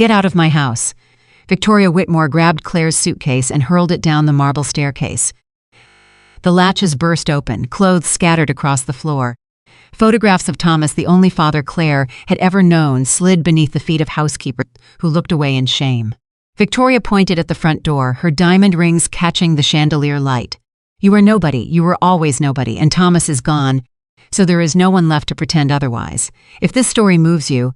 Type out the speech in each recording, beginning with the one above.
Get out of my house. Victoria Whitmore grabbed Claire's suitcase and hurled it down the marble staircase. The latches burst open, clothes scattered across the floor. Photographs of Thomas, the only father Claire had ever known, slid beneath the feet of housekeepers who looked away in shame. Victoria pointed at the front door, her diamond rings catching the chandelier light. You are nobody, you were always nobody, and Thomas is gone, so there is no one left to pretend otherwise. If this story moves you,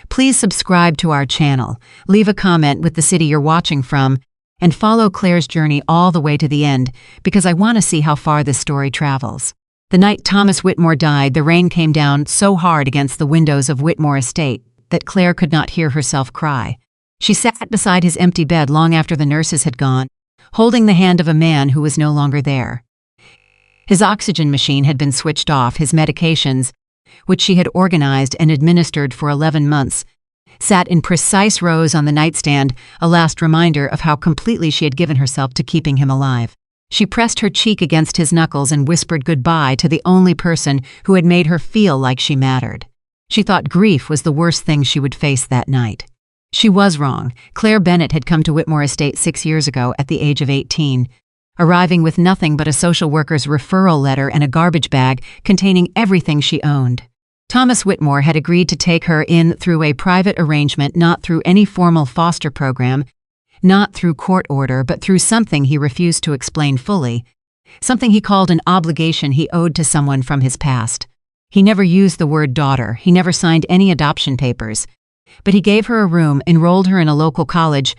please subscribe to our channel, leave a comment with the city you're watching from, and follow Claire's journey all the way to the end, because I want to see how far this story travels. The night Thomas Whitmore died, the rain came down so hard against the windows of Whitmore Estate that Claire could not hear herself cry. She sat beside his empty bed long after the nurses had gone, holding the hand of a man who was no longer there. His oxygen machine had been switched off, his medications, which she had organized and administered for 11 months, sat in precise rows on the nightstand, a last reminder of how completely she had given herself to keeping him alive. She pressed her cheek against his knuckles and whispered goodbye to the only person who had made her feel like she mattered. She thought grief was the worst thing she would face that night. She was wrong. Claire Bennett had come to Whitmore Estate 6 years ago at the age of 18, arriving with nothing but a social worker's referral letter and a garbage bag containing everything she owned. Thomas Whitmore had agreed to take her in through a private arrangement, not through any formal foster program, not through court order, but through something he refused to explain fully, something he called an obligation he owed to someone from his past. He never used the word daughter, he never signed any adoption papers, but he gave her a room, enrolled her in a local college,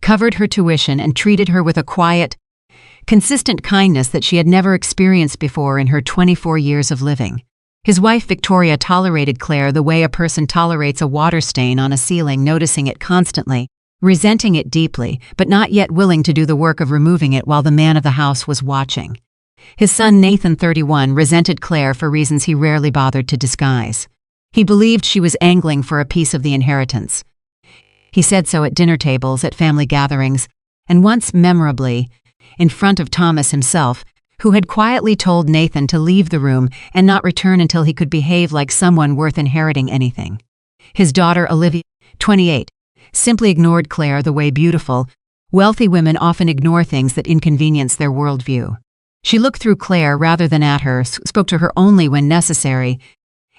covered her tuition, and treated her with a quiet, consistent kindness that she had never experienced before in her 24 years of living. His wife Victoria tolerated Claire the way a person tolerates a water stain on a ceiling, noticing it constantly, resenting it deeply, but not yet willing to do the work of removing it while the man of the house was watching. His son Nathan, 31, resented Claire for reasons he rarely bothered to disguise. He believed she was angling for a piece of the inheritance. He said so at dinner tables, at family gatherings, and once memorably, in front of Thomas himself, who had quietly told Nathan to leave the room and not return until he could behave like someone worth inheriting anything. His daughter Olivia, 28, simply ignored Claire the way beautiful, wealthy women often ignore things that inconvenience their worldview. She looked through Claire rather than at her, spoke to her only when necessary,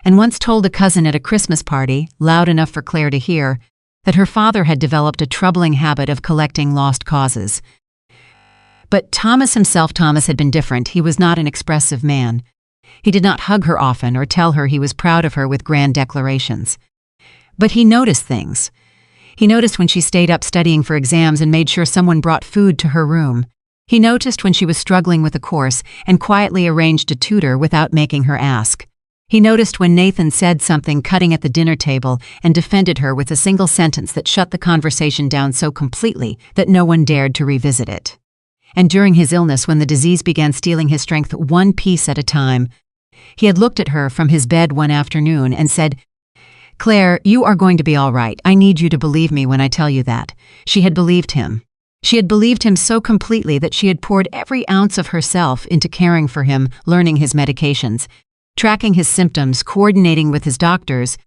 and once told a cousin at a Christmas party, loud enough for Claire to hear, that her father had developed a troubling habit of collecting lost causes. But Thomas had been different. He was not an expressive man. He did not hug her often or tell her he was proud of her with grand declarations. But he noticed things. He noticed when she stayed up studying for exams and made sure someone brought food to her room. He noticed when she was struggling with a course and quietly arranged a tutor without making her ask. He noticed when Nathan said something cutting at the dinner table and defended her with a single sentence that shut the conversation down so completely that no one dared to revisit it. And during his illness, when the disease began stealing his strength one piece at a time, he had looked at her from his bed one afternoon and said, "Claire, you are going to be all right. I need you to believe me when I tell you that." She had believed him. She had believed him so completely that she had poured every ounce of herself into caring for him, learning his medications, tracking his symptoms, coordinating with his doctors,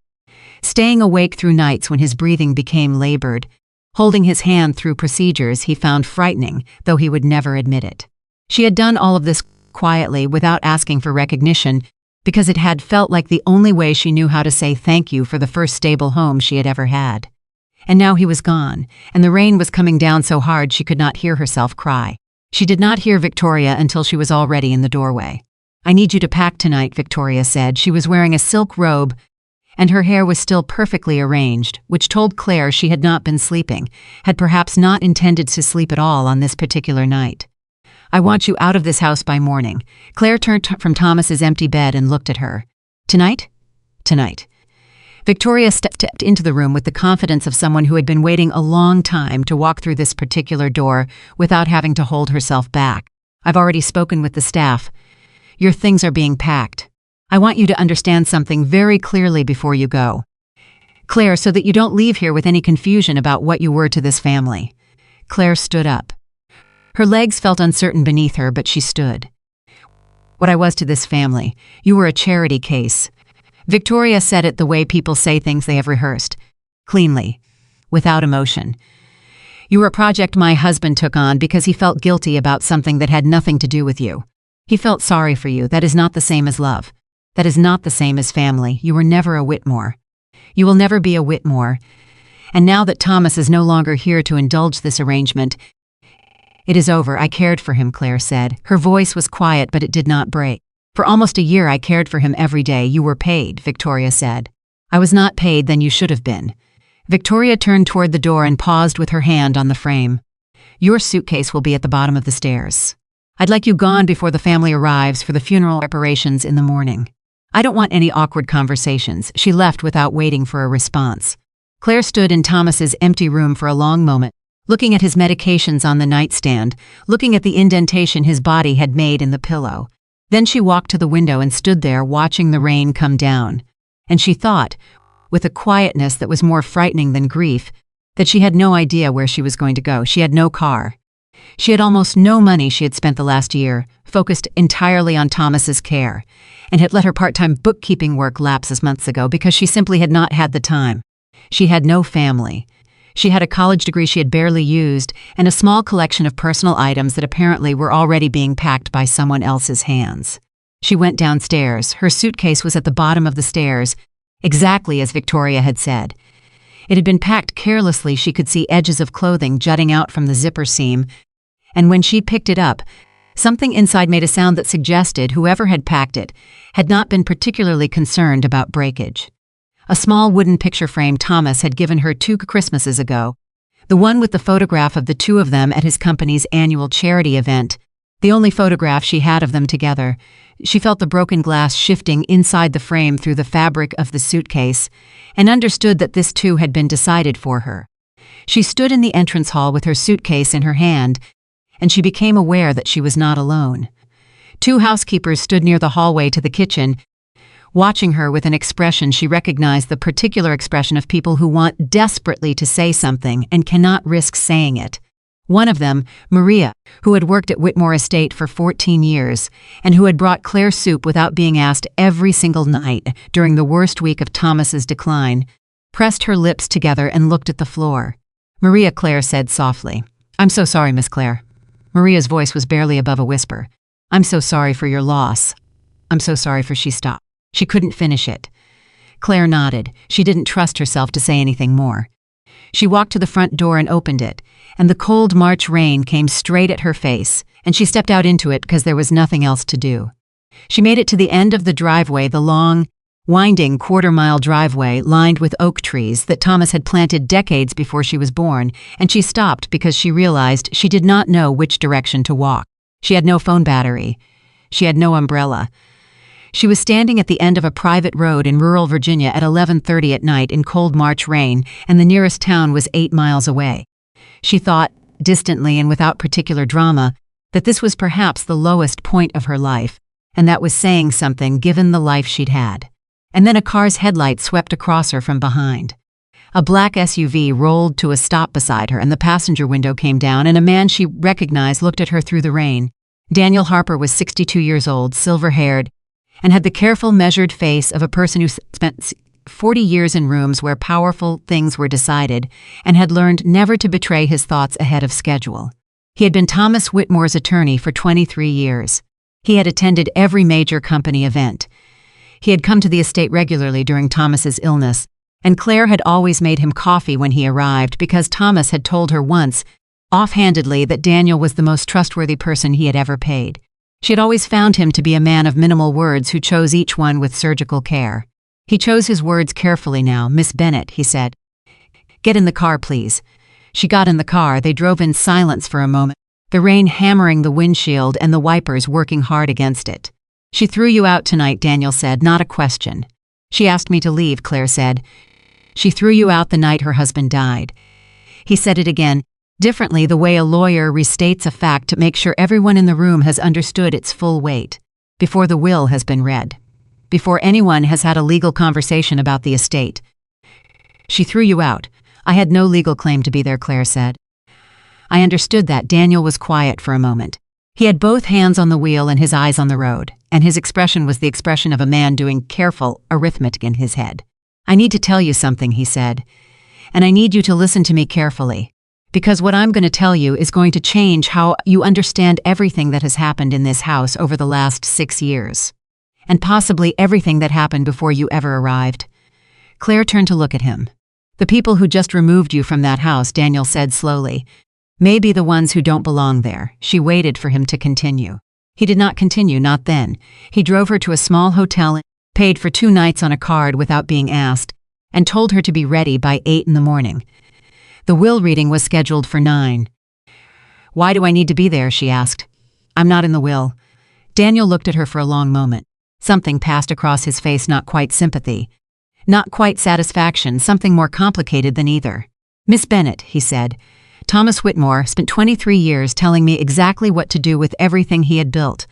staying awake through nights when his breathing became labored, holding his hand through procedures he found frightening, though he would never admit it. She had done all of this quietly, without asking for recognition, because it had felt like the only way she knew how to say thank you for the first stable home she had ever had. And now he was gone, and the rain was coming down so hard she could not hear herself cry. She did not hear Victoria until she was already in the doorway. "I need you to pack tonight," Victoria said. She was wearing a silk robe, and her hair was still perfectly arranged, which told Claire she had not been sleeping, had perhaps not intended to sleep at all on this particular night. "I want you out of this house by morning." Claire turned from Thomas's empty bed and looked at her. "Tonight?" "Tonight." Victoria stepped into the room with the confidence of someone who had been waiting a long time to walk through this particular door without having to hold herself back. "I've already spoken with the staff. Your things are being packed. I want you to understand something very clearly before you go, Claire, so that you don't leave here with any confusion about what you were to this family." Claire stood up. Her legs felt uncertain beneath her, but she stood. "What I was to this family. You were a charity case." Victoria said it the way people say things they have rehearsed. Cleanly. without emotion. You were a project my husband took on because he felt guilty about something that had nothing to do with you. He felt sorry for you. That is not the same as love. That is not the same as family. You were never a Whitmore. You will never be a Whitmore. And now that Thomas is no longer here to indulge this arrangement, it is over. I cared for him, Claire said. Her voice was quiet, but it did not break. For almost a year I cared for him every day. You were paid, Victoria said. I was not paid, then you should have been. Victoria turned toward the door and paused with her hand on the frame. Your suitcase will be at the bottom of the stairs. I'd like you gone before the family arrives for the funeral preparations in the morning. I don't want any awkward conversations. She left without waiting for a response. Claire stood in Thomas's empty room for a long moment, looking at his medications on the nightstand, looking at the indentation his body had made in the pillow. Then she walked to the window and stood there watching the rain come down. And she thought, with a quietness that was more frightening than grief, that she had no idea where she was going to go. She had no car. She had almost no money she had spent the last year, focused entirely on Thomas's care, and had let her part-time bookkeeping work lapse as months ago because she simply had not had the time. She had no family. She had a college degree she had barely used and a small collection of personal items that apparently were already being packed by someone else's hands. She went downstairs. Her suitcase was at the bottom of the stairs, exactly as Victoria had said. It had been packed carelessly. She could see edges of clothing jutting out from the zipper seam, and when she picked it up, something inside made a sound that suggested whoever had packed it had not been particularly concerned about breakage. A small wooden picture frame Thomas had given her 2 Christmases ago, the one with the photograph of the two of them at his company's annual charity event, the only photograph she had of them together. She felt the broken glass shifting inside the frame through the fabric of the suitcase and understood that this too had been decided for her. She stood in the entrance hall with her suitcase in her hand, and she became aware that she was not alone. 2 housekeepers stood near the hallway to the kitchen, watching her with an expression she recognized, the particular expression of people who want desperately to say something and cannot risk saying it. One of them, Maria, who had worked at Whitmore Estate for 14 years and who had brought Claire soup without being asked every single night during the worst week of Thomas's decline, pressed her lips together and looked at the floor. Maria, Claire said softly. I'm so sorry, Miss Claire. Maria's voice was barely above a whisper. I'm so sorry for your loss. I'm so sorry for she stopped. She couldn't finish it. Claire nodded. She didn't trust herself to say anything more. She walked to the front door and opened it, and the cold March rain came straight at her face, and she stepped out into it because there was nothing else to do. She made it to the end of the driveway, the long, winding quarter-mile driveway lined with oak trees that Thomas had planted decades before she was born, and she stopped because she realized she did not know which direction to walk. She had no phone battery. She had no umbrella. She was standing at the end of a private road in rural Virginia at 11:30 at night in cold March rain, and the nearest town was 8 miles away. She thought, distantly and without particular drama, that this was perhaps the lowest point of her life, and that was saying something given the life she'd had. And then a car's headlight swept across her from behind. A black SUV rolled to a stop beside her, and the passenger window came down, and a man she recognized looked at her through the rain. Daniel Harper was 62 years old, silver-haired, and had the careful, measured face of a person who spent 40 years in rooms where powerful things were decided and had learned never to betray his thoughts ahead of schedule. He had been Thomas Whitmore's attorney for 23 years. He had attended every major company event. He had come to the estate regularly during Thomas's illness, and Claire had always made him coffee when he arrived because Thomas had told her once, offhandedly, that Daniel was the most trustworthy person he had ever paid. She had always found him to be a man of minimal words who chose each one with surgical care. He chose his words carefully now. Miss Bennett, he said. Get in the car, please. She got in the car. They drove in silence for a moment, the rain hammering the windshield and the wipers working hard against it. She threw you out tonight, Daniel said, not a question. She asked me to leave, Claire said. She threw you out the night her husband died. He said it again, differently, the way a lawyer restates a fact to make sure everyone in the room has understood its full weight, before the will has been read, before anyone has had a legal conversation about the estate. She threw you out. I had no legal claim to be there, Claire said. I understood that. Daniel was quiet for a moment. He had both hands on the wheel and his eyes on the road, and his expression was the expression of a man doing careful arithmetic in his head. I need to tell you something, he said. And I need you to listen to me carefully. Because what I'm going to tell you is going to change how you understand everything that has happened in this house over the last 6 years. And possibly everything that happened before you ever arrived. Claire turned to look at him. The people who just removed you from that house, Daniel said slowly, may be the ones who don't belong there. She waited for him to continue. He did not continue, not then. He drove her to a small hotel, paid for 2 nights on a card without being asked, and told her to be ready by 8 in the morning. The will reading was scheduled for 9. Why do I need to be there? She asked. I'm not in the will. Daniel looked at her for a long moment. Something passed across his face, not quite sympathy. Not quite satisfaction, something more complicated than either. Miss Bennett, he said, Thomas Whitmore spent 23 years telling me exactly what to do with everything he had built.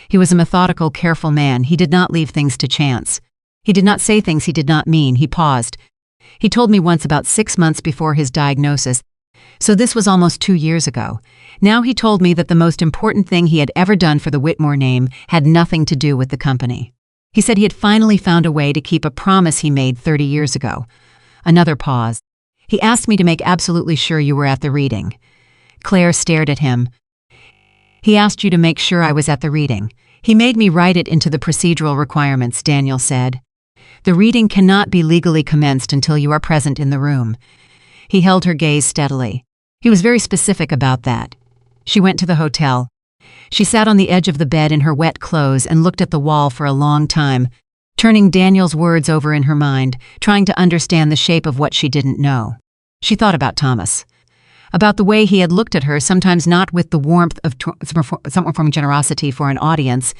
He was a methodical, careful man. He did not leave things to chance. He did not say things he did not mean. He paused. He told me once about 6 months before his diagnosis, so this was almost 2 years ago. Now he told me that the most important thing he had ever done for the Whitmore name had nothing to do with the company. He said he had finally found a way to keep a promise he made 30 years ago. Another pause. He asked me to make absolutely sure you were at the reading. Claire stared at him. He asked you to make sure I was at the reading. He made me write it into the procedural requirements, Daniel said. The reading cannot be legally commenced until you are present in the room. He held her gaze steadily. He was very specific about that. She went to the hotel. She sat on the edge of the bed in her wet clothes and looked at the wall for a long time, turning Daniel's words over in her mind, trying to understand the shape of what she didn't know. She thought about Thomas. About the way he had looked at her, sometimes not with the warmth of some form of generosity for an audience,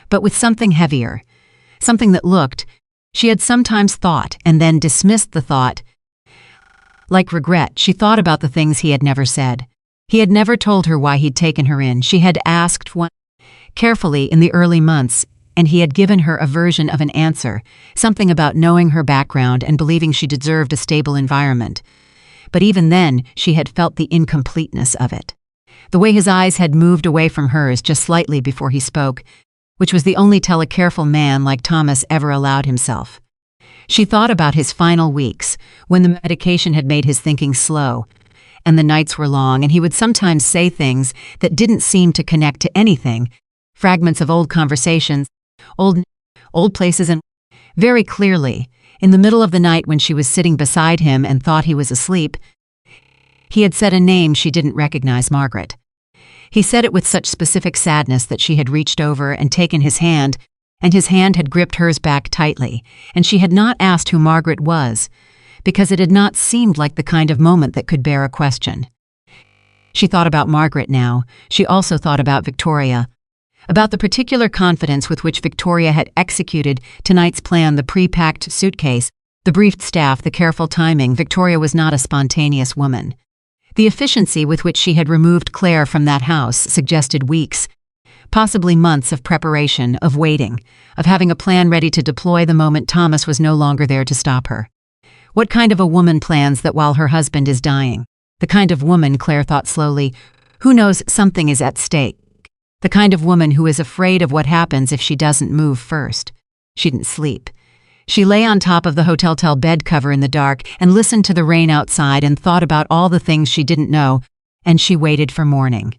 but with something heavier, something that looked, she had sometimes thought and then dismissed the thought. Like regret, she thought about the things he had never said. He had never told her why he'd taken her in. She had asked one carefully in the early months, and he had given her a version of an answer, something about knowing her background and believing she deserved a stable environment. But even then, she had felt the incompleteness of it. The way his eyes had moved away from hers just slightly before he spoke, which was the only tell a careful man like Thomas ever allowed himself. She thought about his final weeks, when the medication had made his thinking slow, and the nights were long, and he would sometimes say things that didn't seem to connect to anything, fragments of old conversations, old places, and very clearly, in the middle of the night when she was sitting beside him and thought he was asleep, he had said a name she didn't recognize, Margaret. He said it with such specific sadness that she had reached over and taken his hand, and his hand had gripped hers back tightly, and she had not asked who Margaret was, because it had not seemed like the kind of moment that could bear a question. She thought about Margaret now. She also thought about Victoria, about the particular confidence with which Victoria had executed tonight's plan, the pre-packed suitcase, the briefed staff, the careful timing. Victoria was not a spontaneous woman. The efficiency with which she had removed Claire from that house suggested weeks, possibly months of preparation, of waiting, of having a plan ready to deploy the moment Thomas was no longer there to stop her. What kind of a woman plans that while her husband is dying? The kind of woman, Claire thought slowly, who knows something is at stake. The kind of woman who is afraid of what happens if she doesn't move first. She didn't sleep. She lay on top of the hotel bed cover in the dark and listened to the rain outside and thought about all the things she didn't know, and she waited for morning.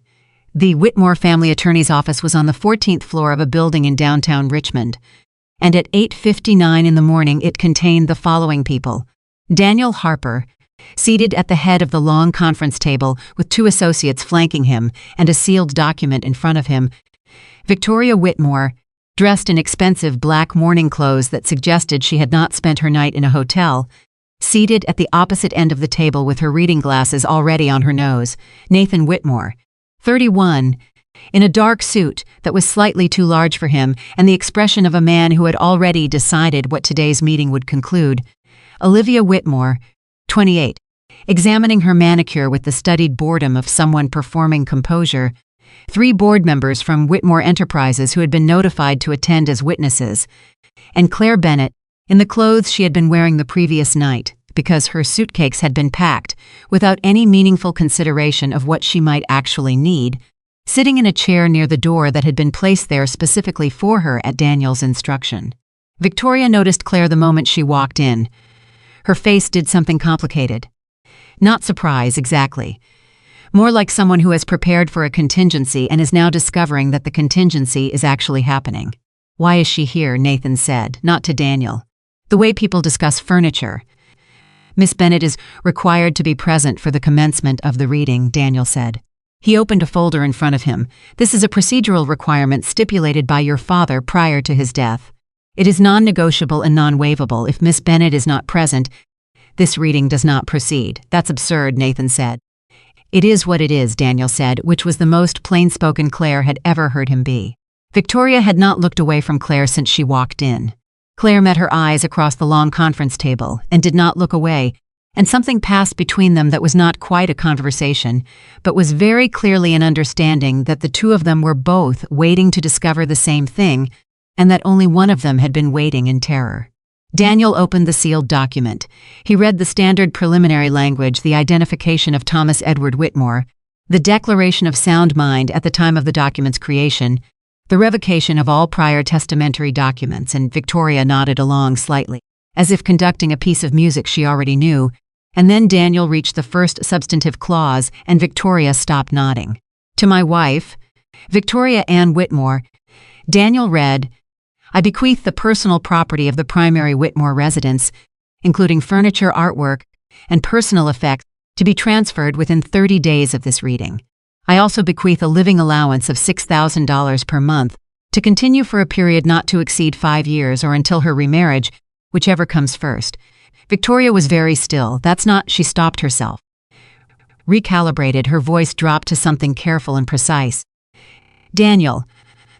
The Whitmore family attorney's office was on the 14th floor of a building in downtown Richmond, and at 8:59 in the morning it contained the following people. Daniel Harper, seated at the head of the long conference table with 2 associates flanking him and a sealed document in front of him. Victoria Whitmore, dressed in expensive black mourning clothes that suggested she had not spent her night in a hotel, seated at the opposite end of the table with her reading glasses already on her nose. Nathan Whitmore, 31, in a dark suit that was slightly too large for him and the expression of a man who had already decided what today's meeting would conclude. Olivia Whitmore, 28, examining her manicure with the studied boredom of someone performing composure. 3 board members from Whitmore Enterprises who had been notified to attend as witnesses, and Claire Bennett, in the clothes she had been wearing the previous night, because her suitcase had been packed, without any meaningful consideration of what she might actually need, sitting in a chair near the door that had been placed there specifically for her at Daniel's instruction. Victoria noticed Claire the moment she walked in. Her face did something complicated. Not surprise, exactly. More like someone who has prepared for a contingency and is now discovering that the contingency is actually happening. "Why is she here?" Nathan said, not to Daniel. "The way people discuss furniture." "Miss Bennett is required to be present for the commencement of the reading," Daniel said. He opened a folder in front of him. "This is a procedural requirement stipulated by your father prior to his death. It is non-negotiable and non-waivable. If Miss Bennett is not present, this reading does not proceed." "That's absurd," Nathan said. "It is what it is," Daniel said, which was the most plain-spoken Claire had ever heard him be. Victoria had not looked away from Claire since she walked in. Claire met her eyes across the long conference table and did not look away, and something passed between them that was not quite a conversation, but was very clearly an understanding that the two of them were both waiting to discover the same thing, and that only one of them had been waiting in terror. Daniel opened the sealed document. He read the standard preliminary language, the identification of Thomas Edward Whitmore, the declaration of sound mind at the time of the document's creation, the revocation of all prior testamentary documents, and Victoria nodded along slightly, as if conducting a piece of music she already knew, and then Daniel reached the first substantive clause, and Victoria stopped nodding. "To my wife, Victoria Ann Whitmore," Daniel read, "I bequeath the personal property of the primary Whitmore residence, including furniture, artwork, and personal effects, to be transferred within 30 days of this reading. I also bequeath a living allowance of $6,000 per month to continue for a period not to exceed 5 years or until her remarriage, whichever comes first." Victoria was very still. "That's not—" She stopped herself. Recalibrated, her voice dropped to something careful and precise. "Daniel,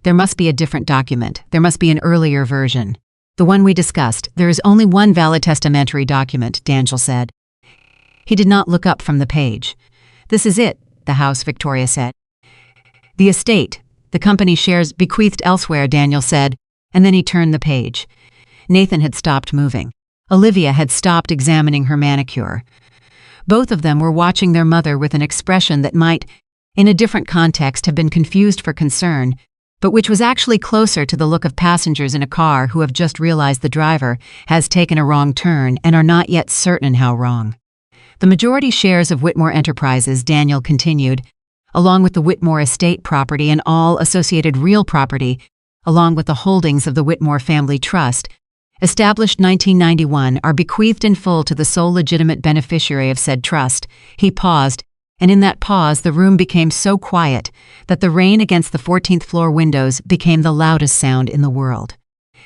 there must be a different document. There must be an earlier version. The one we discussed. There is only one valid testamentary document," Daniel said. He did not look up from the page. "This is it, the house," Victoria said. "The estate, the company shares bequeathed elsewhere," Daniel said, and then he turned the page. Nathan had stopped moving. Olivia had stopped examining her manicure. Both of them were watching their mother with an expression that might, in a different context, have been confused for concern, but which was actually closer to the look of passengers in a car who have just realized the driver has taken a wrong turn and are not yet certain how wrong. "The majority shares of Whitmore Enterprises," Daniel continued, "along with the Whitmore estate property and all associated real property, along with the holdings of the Whitmore Family Trust, established 1991, are bequeathed in full to the sole legitimate beneficiary of said trust." He paused, and in that pause the room became so quiet that the rain against the 14th floor windows became the loudest sound in the world.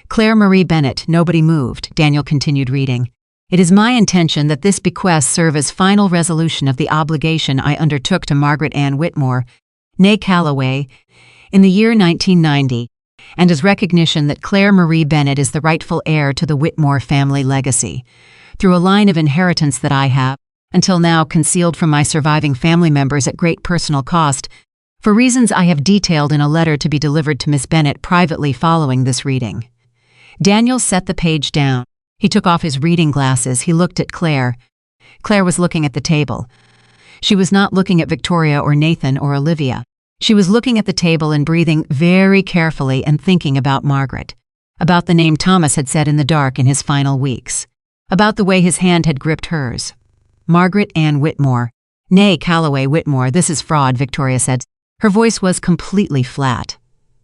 "Claire Marie Bennett," nobody moved, Daniel continued reading. "It is my intention that this bequest serve as final resolution of the obligation I undertook to Margaret Ann Whitmore, née Calloway, in the year 1990, and as recognition that Claire Marie Bennett is the rightful heir to the Whitmore family legacy, through a line of inheritance that I have, until now concealed from my surviving family members at great personal cost, for reasons I have detailed in a letter to be delivered to Miss Bennett privately following this reading." Daniel set the page down. He took off his reading glasses. He looked at Claire. Claire was looking at the table. She was not looking at Victoria or Nathan or Olivia. She was looking at the table and breathing very carefully and thinking about Margaret, about the name Thomas had said in the dark in his final weeks, about the way his hand had gripped hers. "Margaret Ann Whitmore, née Calloway Whitmore, this is fraud," Victoria said. Her voice was completely flat,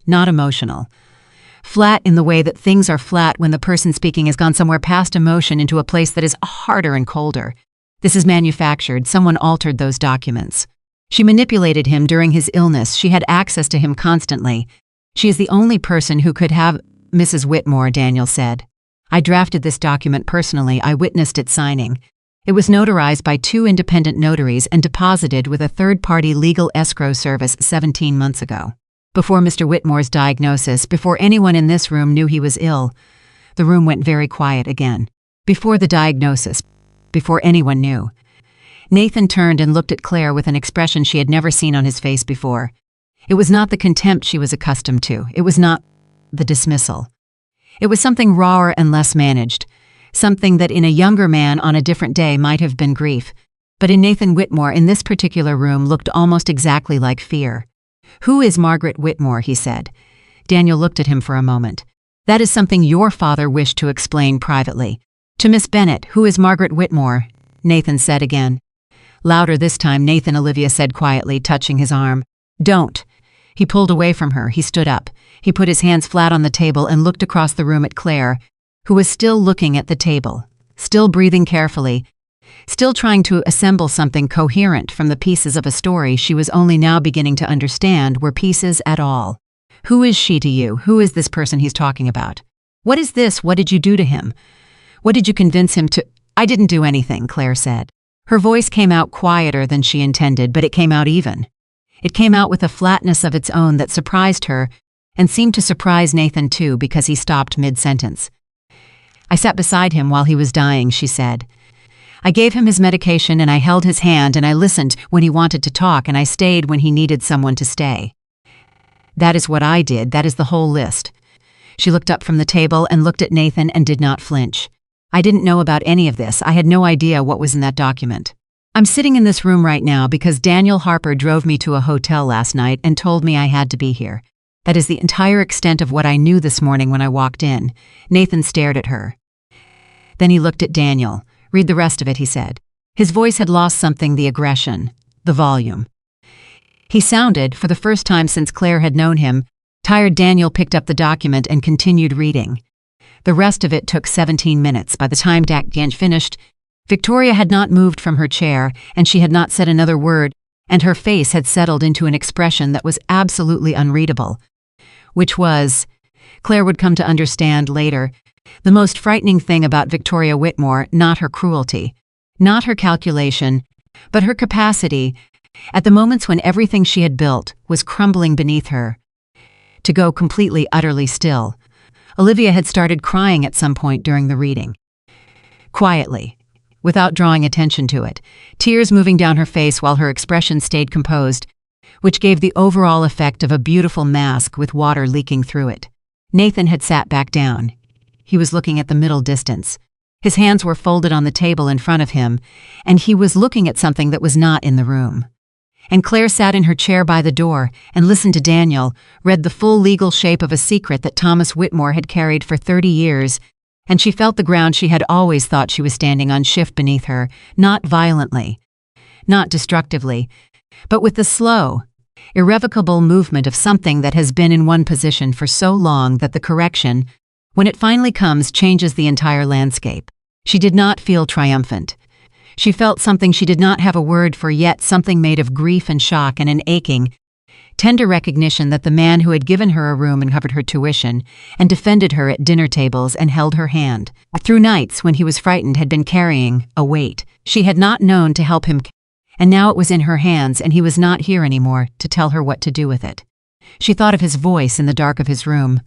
not emotional. Flat in the way that things are flat when the person speaking has gone somewhere past emotion into a place that is harder and colder. "This is manufactured. Someone altered those documents. She manipulated him during his illness. She had access to him constantly. She is the only person who could have—" "Mrs. Whitmore," Daniel said. "I drafted this document personally. I witnessed it signing. It was notarized by 2 independent notaries and deposited with a third-party legal escrow service 17 months ago. Before Mr. Whitmore's diagnosis, before anyone in this room knew he was ill." The room went very quiet again. "Before the diagnosis, before anyone knew." Nathan turned and looked at Claire with an expression she had never seen on his face before. It was not the contempt she was accustomed to. It was not the dismissal. It was something rawer and less managed. Something that in a younger man on a different day might have been grief, but in Nathan Whitmore in this particular room looked almost exactly like fear. "Who is Margaret Whitmore?" he said. Daniel looked at him for a moment. "That is something your father wished to explain privately. "To Miss Bennett, who is Margaret Whitmore?" Nathan said again. Louder this time, "Nathan," Olivia said quietly, touching his arm. "Don't." He pulled away from her. He stood up. He put his hands flat on the table and looked across the room at Claire, who was still looking at the table, still breathing carefully, still trying to assemble something coherent from the pieces of a story she was only now beginning to understand were pieces at all. "Who is she to you? Who is this person he's talking about? What is this? What did you do to him? What did you convince him to—" "I didn't do anything," Claire said. Her voice came out quieter than she intended, but it came out even. It came out with a flatness of its own that surprised her and seemed to surprise Nathan too, because he stopped mid-sentence. "I sat beside him while he was dying," she said. "I gave him his medication and I held his hand and I listened when he wanted to talk and I stayed when he needed someone to stay. That is what I did. That is the whole list." She looked up from the table and looked at Nathan and did not flinch. "I didn't know about any of this. I had no idea what was in that document. I'm sitting in this room right now because Daniel Harper drove me to a hotel last night and told me I had to be here. That is the entire extent of what I knew this morning when I walked in." Nathan stared at her. Then he looked at Daniel. "Read the rest of it," he said. His voice had lost something, the aggression, the volume. He sounded, for the first time since Claire had known him, tired. Daniel picked up the document and continued reading. The rest of it took 17 minutes. By the time Daniel finished, Victoria had not moved from her chair, and she had not said another word, and her face had settled into an expression that was absolutely unreadable, which was, Claire would come to understand later, the most frightening thing about Victoria Whitmore, not her cruelty, not her calculation, but her capacity, at the moments when everything she had built was crumbling beneath her, to go completely, utterly still. Olivia had started crying at some point during the reading. Quietly, without drawing attention to it, tears moving down her face while her expression stayed composed, which gave the overall effect of a beautiful mask with water leaking through it. Nathan had sat back down. He was looking at the middle distance. His hands were folded on the table in front of him, and he was looking at something that was not in the room. And Claire sat in her chair by the door and listened to Daniel, read the full legal shape of a secret that Thomas Whitmore had carried for 30 years, and she felt the ground she had always thought she was standing on shift beneath her, not violently, not destructively, but with the slow, irrevocable movement of something that has been in one position for so long that the correction, when it finally comes, changes the entire landscape. She did not feel triumphant. She felt something she did not have a word for yet, something made of grief and shock and an aching, tender recognition that the man who had given her a room and covered her tuition and defended her at dinner tables and held her hand through nights when he was frightened had been carrying a weight she had not known to help him, and now it was in her hands and he was not here anymore to tell her what to do with it. She thought of his voice in the dark of his room.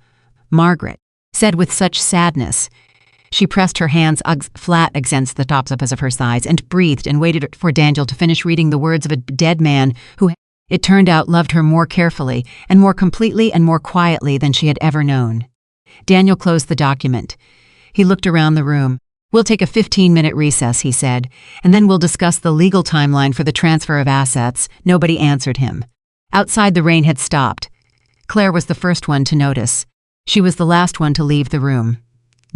"Margaret," said with such sadness. She pressed her hands flat against the tops of her thighs and breathed and waited for Daniel to finish reading the words of a dead man who, it turned out, loved her more carefully and more completely and more quietly than she had ever known. Daniel closed the document. He looked around the room. "We'll take a 15-minute recess," he said, "and then we'll discuss the legal timeline for the transfer of assets." Nobody answered him. Outside, the rain had stopped. Claire was the first one to notice. She was the last one to leave the room.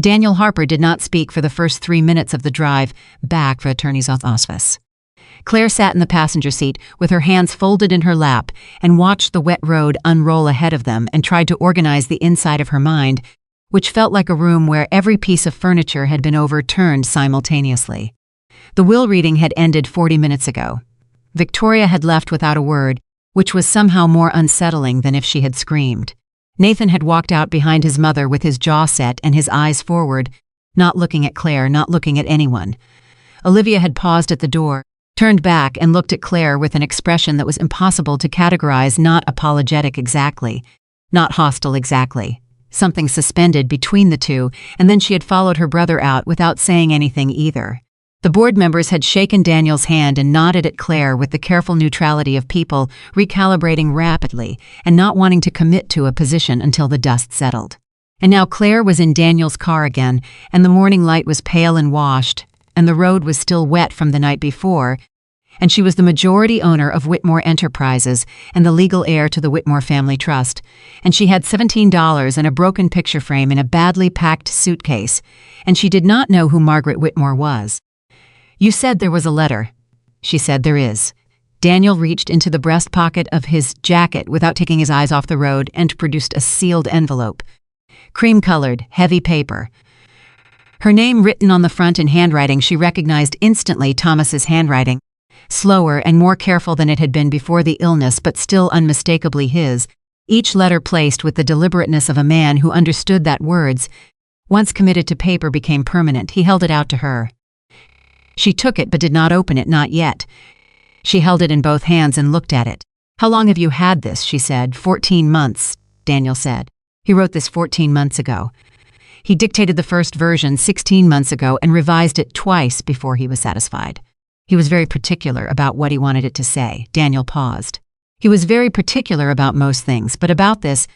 Daniel Harper did not speak for the first 3 minutes of the drive back for attorney's office. Claire sat in the passenger seat with her hands folded in her lap and watched the wet road unroll ahead of them and tried to organize the inside of her mind, which felt like a room where every piece of furniture had been overturned simultaneously. The will reading had ended 40 minutes ago. Victoria had left without a word, which was somehow more unsettling than if she had screamed. Nathan had walked out behind his mother with his jaw set and his eyes forward, not looking at Claire, not looking at anyone. Olivia had paused at the door, turned back and looked at Claire with an expression that was impossible to categorize, not apologetic exactly, not hostile exactly, something suspended between the two, and then she had followed her brother out without saying anything either. The board members had shaken Daniel's hand and nodded at Claire with the careful neutrality of people recalibrating rapidly and not wanting to commit to a position until the dust settled. And now Claire was in Daniel's car again, and the morning light was pale and washed, and the road was still wet from the night before, and she was the majority owner of Whitmore Enterprises and the legal heir to the Whitmore Family Trust, and she had $17 and a broken picture frame in a badly packed suitcase, and she did not know who Margaret Whitmore was. "You said there was a letter." She said, "There is." Daniel reached into the breast pocket of his jacket without taking his eyes off the road and produced a sealed envelope. Cream-colored, heavy paper. Her name written on the front in handwriting she recognized instantly Thomas's handwriting. Slower and more careful than it had been before the illness, but still unmistakably his, each letter placed with the deliberateness of a man who understood that words, once committed to paper, became permanent. He held it out to her. She took it but did not open it, not yet. She held it in both hands and looked at it. "How long have you had this?" she said. 14 months, Daniel said. "He wrote this 14 months ago. He dictated the first version 16 months ago and revised it twice before he was satisfied. He was very particular about what he wanted it to say." Daniel paused. "He was very particular about most things, but about this,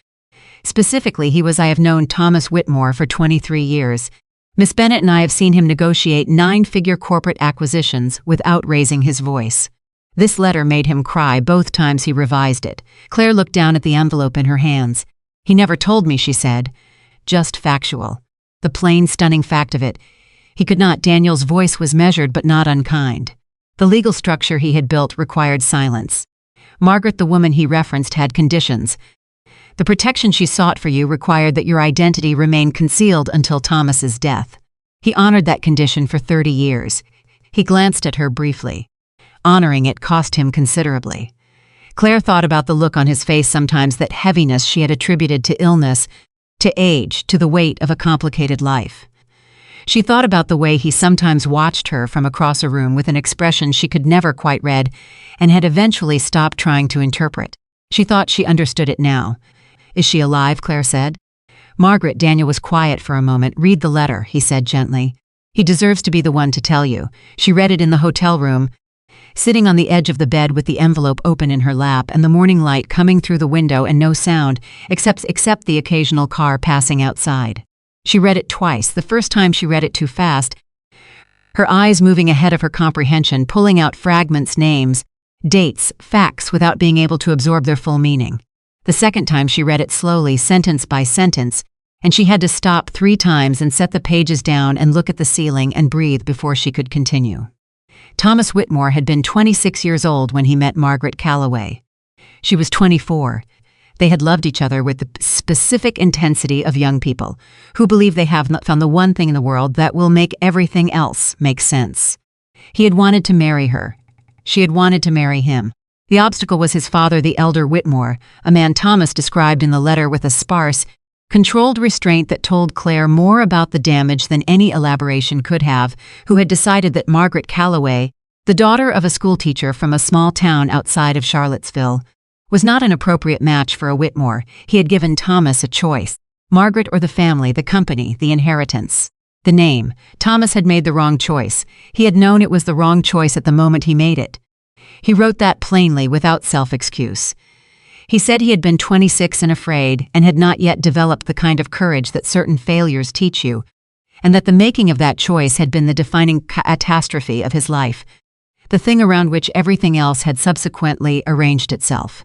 specifically, I have known Thomas Whitmore for 23 years. Miss Bennett and I have seen him negotiate 9-figure corporate acquisitions without raising his voice. This letter made him cry both times he revised it." Claire looked down at the envelope in her hands. "He never told me," she said. "Just factual. The plain, stunning fact of it. He could not." Daniel's voice was measured but not unkind. The legal structure he had built required silence. "Margaret, the woman he referenced, had conditions. The protection she sought for you required that your identity remain concealed until Thomas's death. He honored that condition for 30 years. He glanced at her briefly. Honoring it cost him considerably." Claire thought about the look on his face sometimes, that heaviness she had attributed to illness, to age, to the weight of a complicated life. She thought about the way he sometimes watched her from across a room with an expression she could never quite read and had eventually stopped trying to interpret. She thought she understood it now. "Is she alive?" Claire said. "Margaret." Daniel was quiet for a moment. "Read the letter," he said gently. "He deserves to be the one to tell you." She read it in the hotel room, sitting on the edge of the bed with the envelope open in her lap and the morning light coming through the window and no sound except the occasional car passing outside. She read it twice. The first time she read it too fast, her eyes moving ahead of her comprehension, pulling out fragments, names, dates, facts without being able to absorb their full meaning. The second time she read it slowly, sentence by sentence, and she had to stop 3 times and set the pages down and look at the ceiling and breathe before she could continue. Thomas Whitmore had been 26 years old when he met Margaret Calloway. She was 24. They had loved each other with the specific intensity of young people who believe they have not found the one thing in the world that will make everything else make sense. He had wanted to marry her. She had wanted to marry him. The obstacle was his father, the elder Whitmore, a man Thomas described in the letter with a sparse, controlled restraint that told Claire more about the damage than any elaboration could have, who had decided that Margaret Calloway, the daughter of a schoolteacher from a small town outside of Charlottesville, was not an appropriate match for a Whitmore. He had given Thomas a choice: Margaret or the family, the company, the inheritance. The name. Thomas had made the wrong choice. He had known it was the wrong choice at the moment he made it. He wrote that plainly, without self-excuse. He said he had been 26 and afraid and had not yet developed the kind of courage that certain failures teach you, and that the making of that choice had been the defining catastrophe of his life, the thing around which everything else had subsequently arranged itself.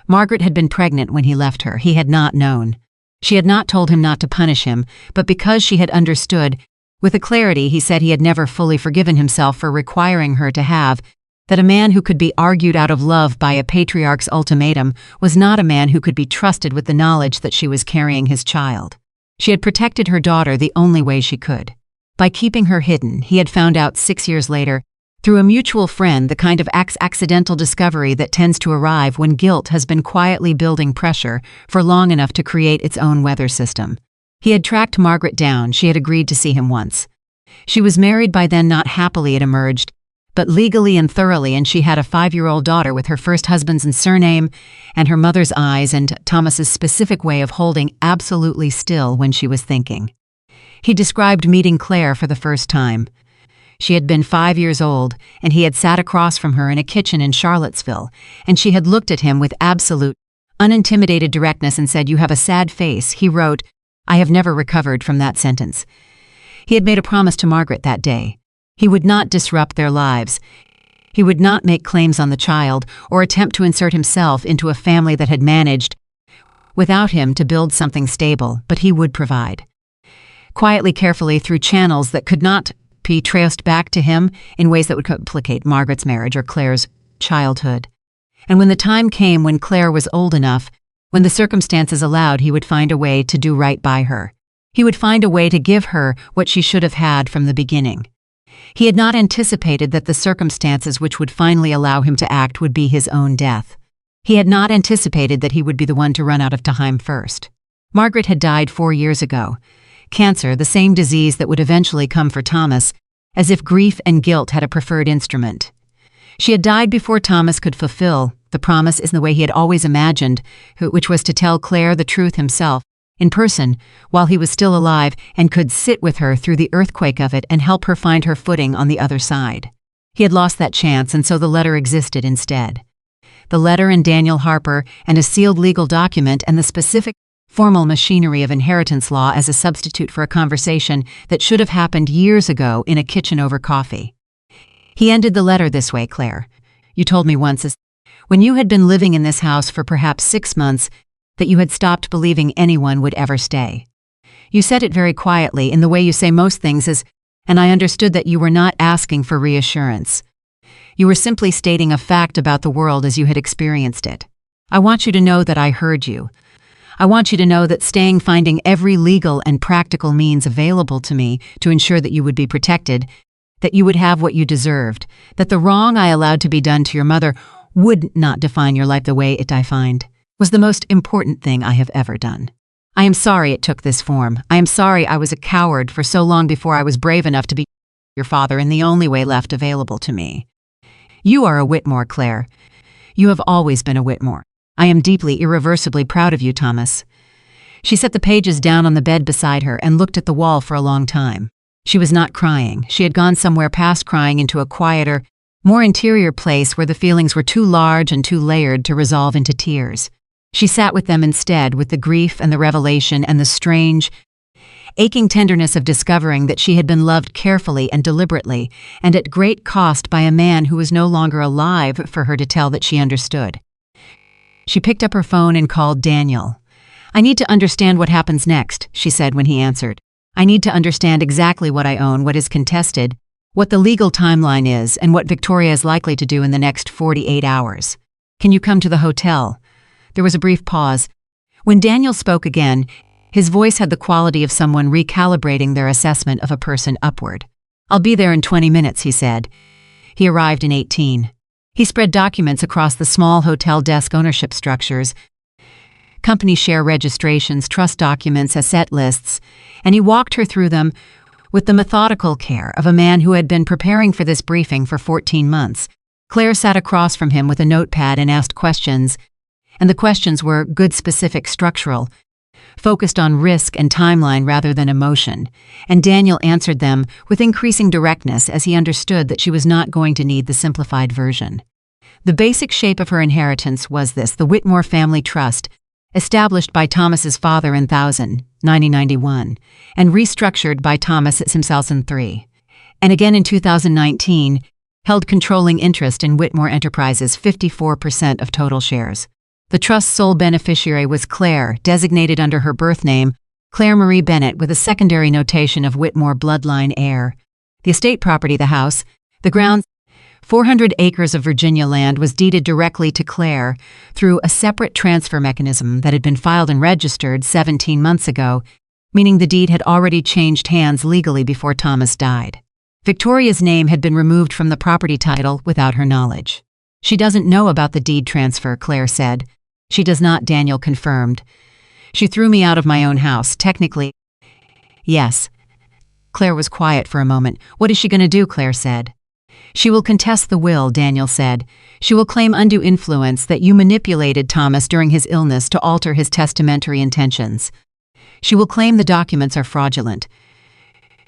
Margaret had been pregnant when he left her. He had not known. She had not told him not to punish him, but because she had understood, with a clarity he said he had never fully forgiven himself for requiring her to have, that a man who could be argued out of love by a patriarch's ultimatum was not a man who could be trusted with the knowledge that she was carrying his child. She had protected her daughter the only way she could. By keeping her hidden, he had found out 6 years later, through a mutual friend, the kind of accidental discovery that tends to arrive when guilt has been quietly building pressure for long enough to create its own weather system. He had tracked Margaret down. She had agreed to see him once. She was married by then, not happily it emerged, but legally and thoroughly, and she had a 5-year-old daughter with her first husband's surname and her mother's eyes and Thomas's specific way of holding absolutely still when she was thinking. He described meeting Claire for the first time. She had been 5 years old, and he had sat across from her in a kitchen in Charlottesville, and she had looked at him with absolute, unintimidated directness and said, "You have a sad face." He wrote, "I have never recovered from that sentence." He had made a promise to Margaret that day. He would not disrupt their lives. He would not make claims on the child or attempt to insert himself into a family that had managed, without him, to build something stable, but he would provide. Quietly, carefully, through channels that could not be traced back to him in ways that would complicate Margaret's marriage or Claire's childhood. And when the time came when Claire was old enough, when the circumstances allowed, he would find a way to do right by her. He would find a way to give her what she should have had from the beginning. He had not anticipated that the circumstances which would finally allow him to act would be his own death. He had not anticipated that he would be the one to run out of time first. Margaret had died 4 years ago. Cancer, the same disease that would eventually come for Thomas, as if grief and guilt had a preferred instrument. She had died before Thomas could fulfill the promise in the way he had always imagined, which was to tell Claire the truth himself, in person, while he was still alive, and could sit with her through the earthquake of it and help her find her footing on the other side. He had lost that chance, and so the letter existed instead. The letter and Daniel Harper, and a sealed legal document, and the specific formal machinery of inheritance law as a substitute for a conversation that should have happened years ago in a kitchen over coffee. He ended the letter this way: Claire, you told me once, when you had been living in this house for perhaps 6 months, that you had stopped believing anyone would ever stay. You said it very quietly, in the way you say most things, and I understood that you were not asking for reassurance. You were simply stating a fact about the world as you had experienced it. I want you to know that I heard you. I want you to know that finding every legal and practical means available to me to ensure that you would be protected, that you would have what you deserved, that the wrong I allowed to be done to your mother would not define your life the way it defined, was the most important thing I have ever done. I am sorry it took this form. I am sorry I was a coward for so long before I was brave enough to be your father in the only way left available to me. You are a Whitmore, Claire. You have always been a Whitmore. I am deeply, irreversibly proud of you, Thomas. She set the pages down on the bed beside her and looked at the wall for a long time. She was not crying. She had gone somewhere past crying into a quieter, more interior place where the feelings were too large and too layered to resolve into tears. She sat with them instead, with the grief and the revelation and the strange, aching tenderness of discovering that she had been loved carefully and deliberately, and at great cost by a man who was no longer alive for her to tell that she understood. She picked up her phone and called Daniel. I need to understand what happens next, she said when he answered. I need to understand exactly what I own, what is contested, what the legal timeline is, and what Victoria is likely to do in the next 48 hours. Can you come to the hotel? There was a brief pause. When Daniel spoke again, his voice had the quality of someone recalibrating their assessment of a person upward. I'll be there in 20 minutes, he said. He arrived in 18. He spread documents across the small hotel desk ownership structures, company share registrations, trust documents, asset lists, and he walked her through them with the methodical care of a man who had been preparing for this briefing for 14 months. Claire sat across from him with a notepad and asked questions, and the questions were good, specific, structural, focused on risk and timeline rather than emotion, and Daniel answered them with increasing directness as he understood that she was not going to need the simplified version. The basic shape of her inheritance was this: the Whitmore Family Trust, established by Thomas's father in 1991, and restructured by Thomas in 2003, and again in 2019, held controlling interest in Whitmore Enterprises, 54% of total shares. The trust's sole beneficiary was Claire, designated under her birth name, Claire Marie Bennett, with a secondary notation of Whitmore bloodline heir. The estate property, the house, the grounds, 400 acres of Virginia land, was deeded directly to Claire through a separate transfer mechanism that had been filed and registered 17 months ago, meaning the deed had already changed hands legally before Thomas died. Victoria's name had been removed from the property title without her knowledge. She doesn't know about the deed transfer, Claire said. She does not, Daniel confirmed. She threw me out of my own house, technically. Yes. Claire was quiet for a moment. What is she going to do? Claire said. She will contest the will, Daniel said. She will claim undue influence, that you manipulated Thomas during his illness to alter his testamentary intentions. She will claim the documents are fraudulent.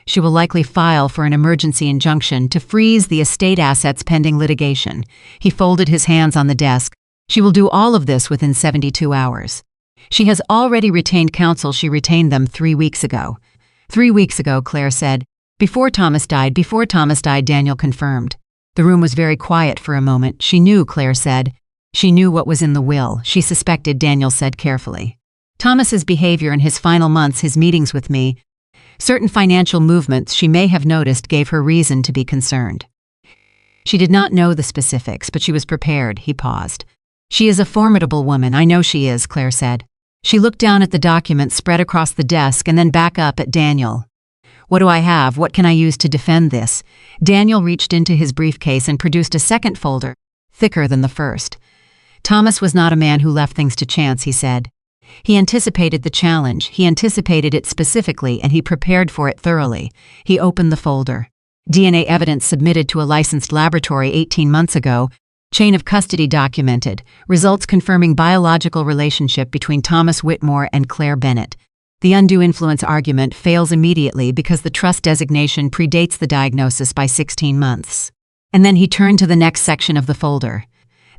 She will likely file for an emergency injunction to freeze the estate assets pending litigation. He folded his hands on the desk. She will do all of this within 72 hours. She has already retained counsel. She retained them 3 weeks ago. 3 weeks ago, Claire said. Before Thomas died, Daniel confirmed. The room was very quiet for a moment. She knew, Claire said. She knew what was in the will. She suspected, Daniel said carefully. Thomas's behavior in his final months, his meetings with me, certain financial movements she may have noticed gave her reason to be concerned. She did not know the specifics, but she was prepared. He paused. She is a formidable woman. I know she is, Claire said. She looked down at the documents spread across the desk and then back up at Daniel. What do I have? What can I use to defend this? Daniel reached into his briefcase and produced a second folder, thicker than the first. Thomas was not a man who left things to chance, he said. He anticipated the challenge, he anticipated it specifically, and he prepared for it thoroughly. He opened the folder. DNA evidence submitted to a licensed laboratory 18 months ago, chain of custody documented, results confirming biological relationship between Thomas Whitmore and Claire Bennett. The undue influence argument fails immediately because the trust designation predates the diagnosis by 16 months. And then he turned to the next section of the folder.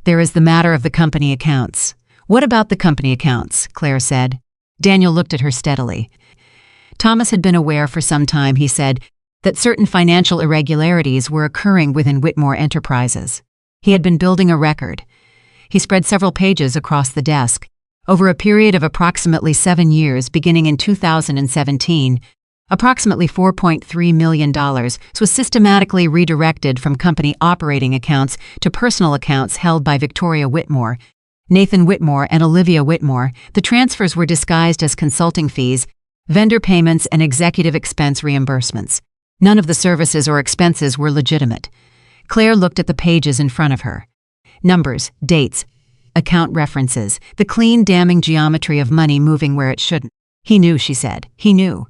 There is the matter of the company accounts. What about the company accounts? Claire said. Daniel looked at her steadily. Thomas had been aware for some time, he said, that certain financial irregularities were occurring within Whitmore Enterprises. He had been building a record. He spread several pages across the desk. Over a period of approximately 7 years, beginning in 2017, approximately $4.3 million was systematically redirected from company operating accounts to personal accounts held by Victoria Whitmore, Nathan Whitmore, and Olivia Whitmore. The transfers were disguised as consulting fees, vendor payments, and executive expense reimbursements. None of the services or expenses were legitimate. Claire looked at the pages in front of her. Numbers, dates, account references, the clean, damning geometry of money moving where it shouldn't. He knew, she said. He knew.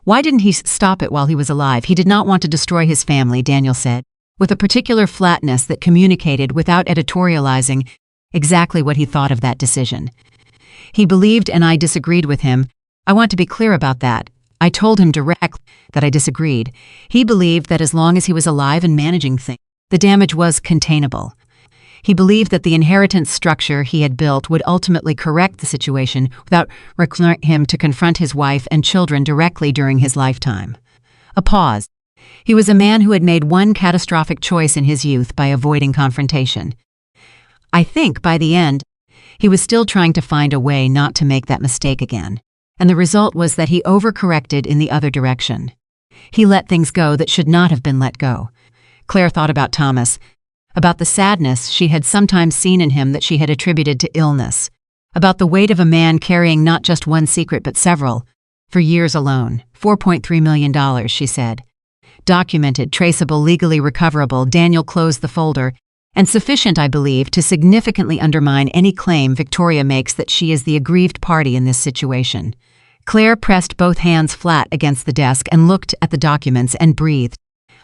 Why didn't he stop it while he was alive? He did not want to destroy his family, Daniel said, with a particular flatness that communicated without editorializing exactly what he thought of that decision. He believed, and I disagreed with him. I want to be clear about that. I told him directly that I disagreed. He believed that as long as he was alive and managing things, the damage was containable. He believed that the inheritance structure he had built would ultimately correct the situation without requiring him to confront his wife and children directly during his lifetime. A pause. He was a man who had made one catastrophic choice in his youth by avoiding confrontation. I think, by the end, he was still trying to find a way not to make that mistake again, and the result was that he overcorrected in the other direction. He let things go that should not have been let go. Claire thought about Thomas, about the sadness she had sometimes seen in him that she had attributed to illness, about the weight of a man carrying not just one secret but several, for years alone. $4.3 million, she said. Documented, traceable, legally recoverable. Daniel closed the folder, and sufficient, I believe, to significantly undermine any claim Victoria makes that she is the aggrieved party in this situation. Claire pressed both hands flat against the desk and looked at the documents and breathed.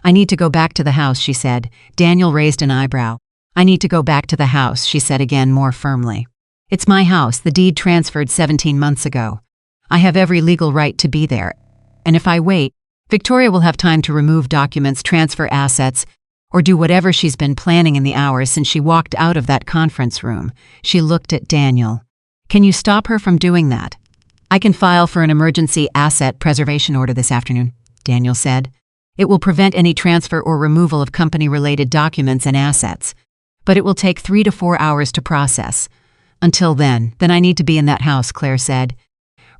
I need to go back to the house, she said. Daniel raised an eyebrow. I need to go back to the house, she said again more firmly. It's my house, the deed transferred 17 months ago. I have every legal right to be there. And if I wait, Victoria will have time to remove documents, transfer assets, or do whatever she's been planning in the hours since she walked out of that conference room. She looked at Daniel. Can you stop her from doing that? I can file for an emergency asset preservation order this afternoon, Daniel said. It will prevent any transfer or removal of company-related documents and assets, but it will take 3 to 4 hours to process. Until then I need to be in that house, Claire said.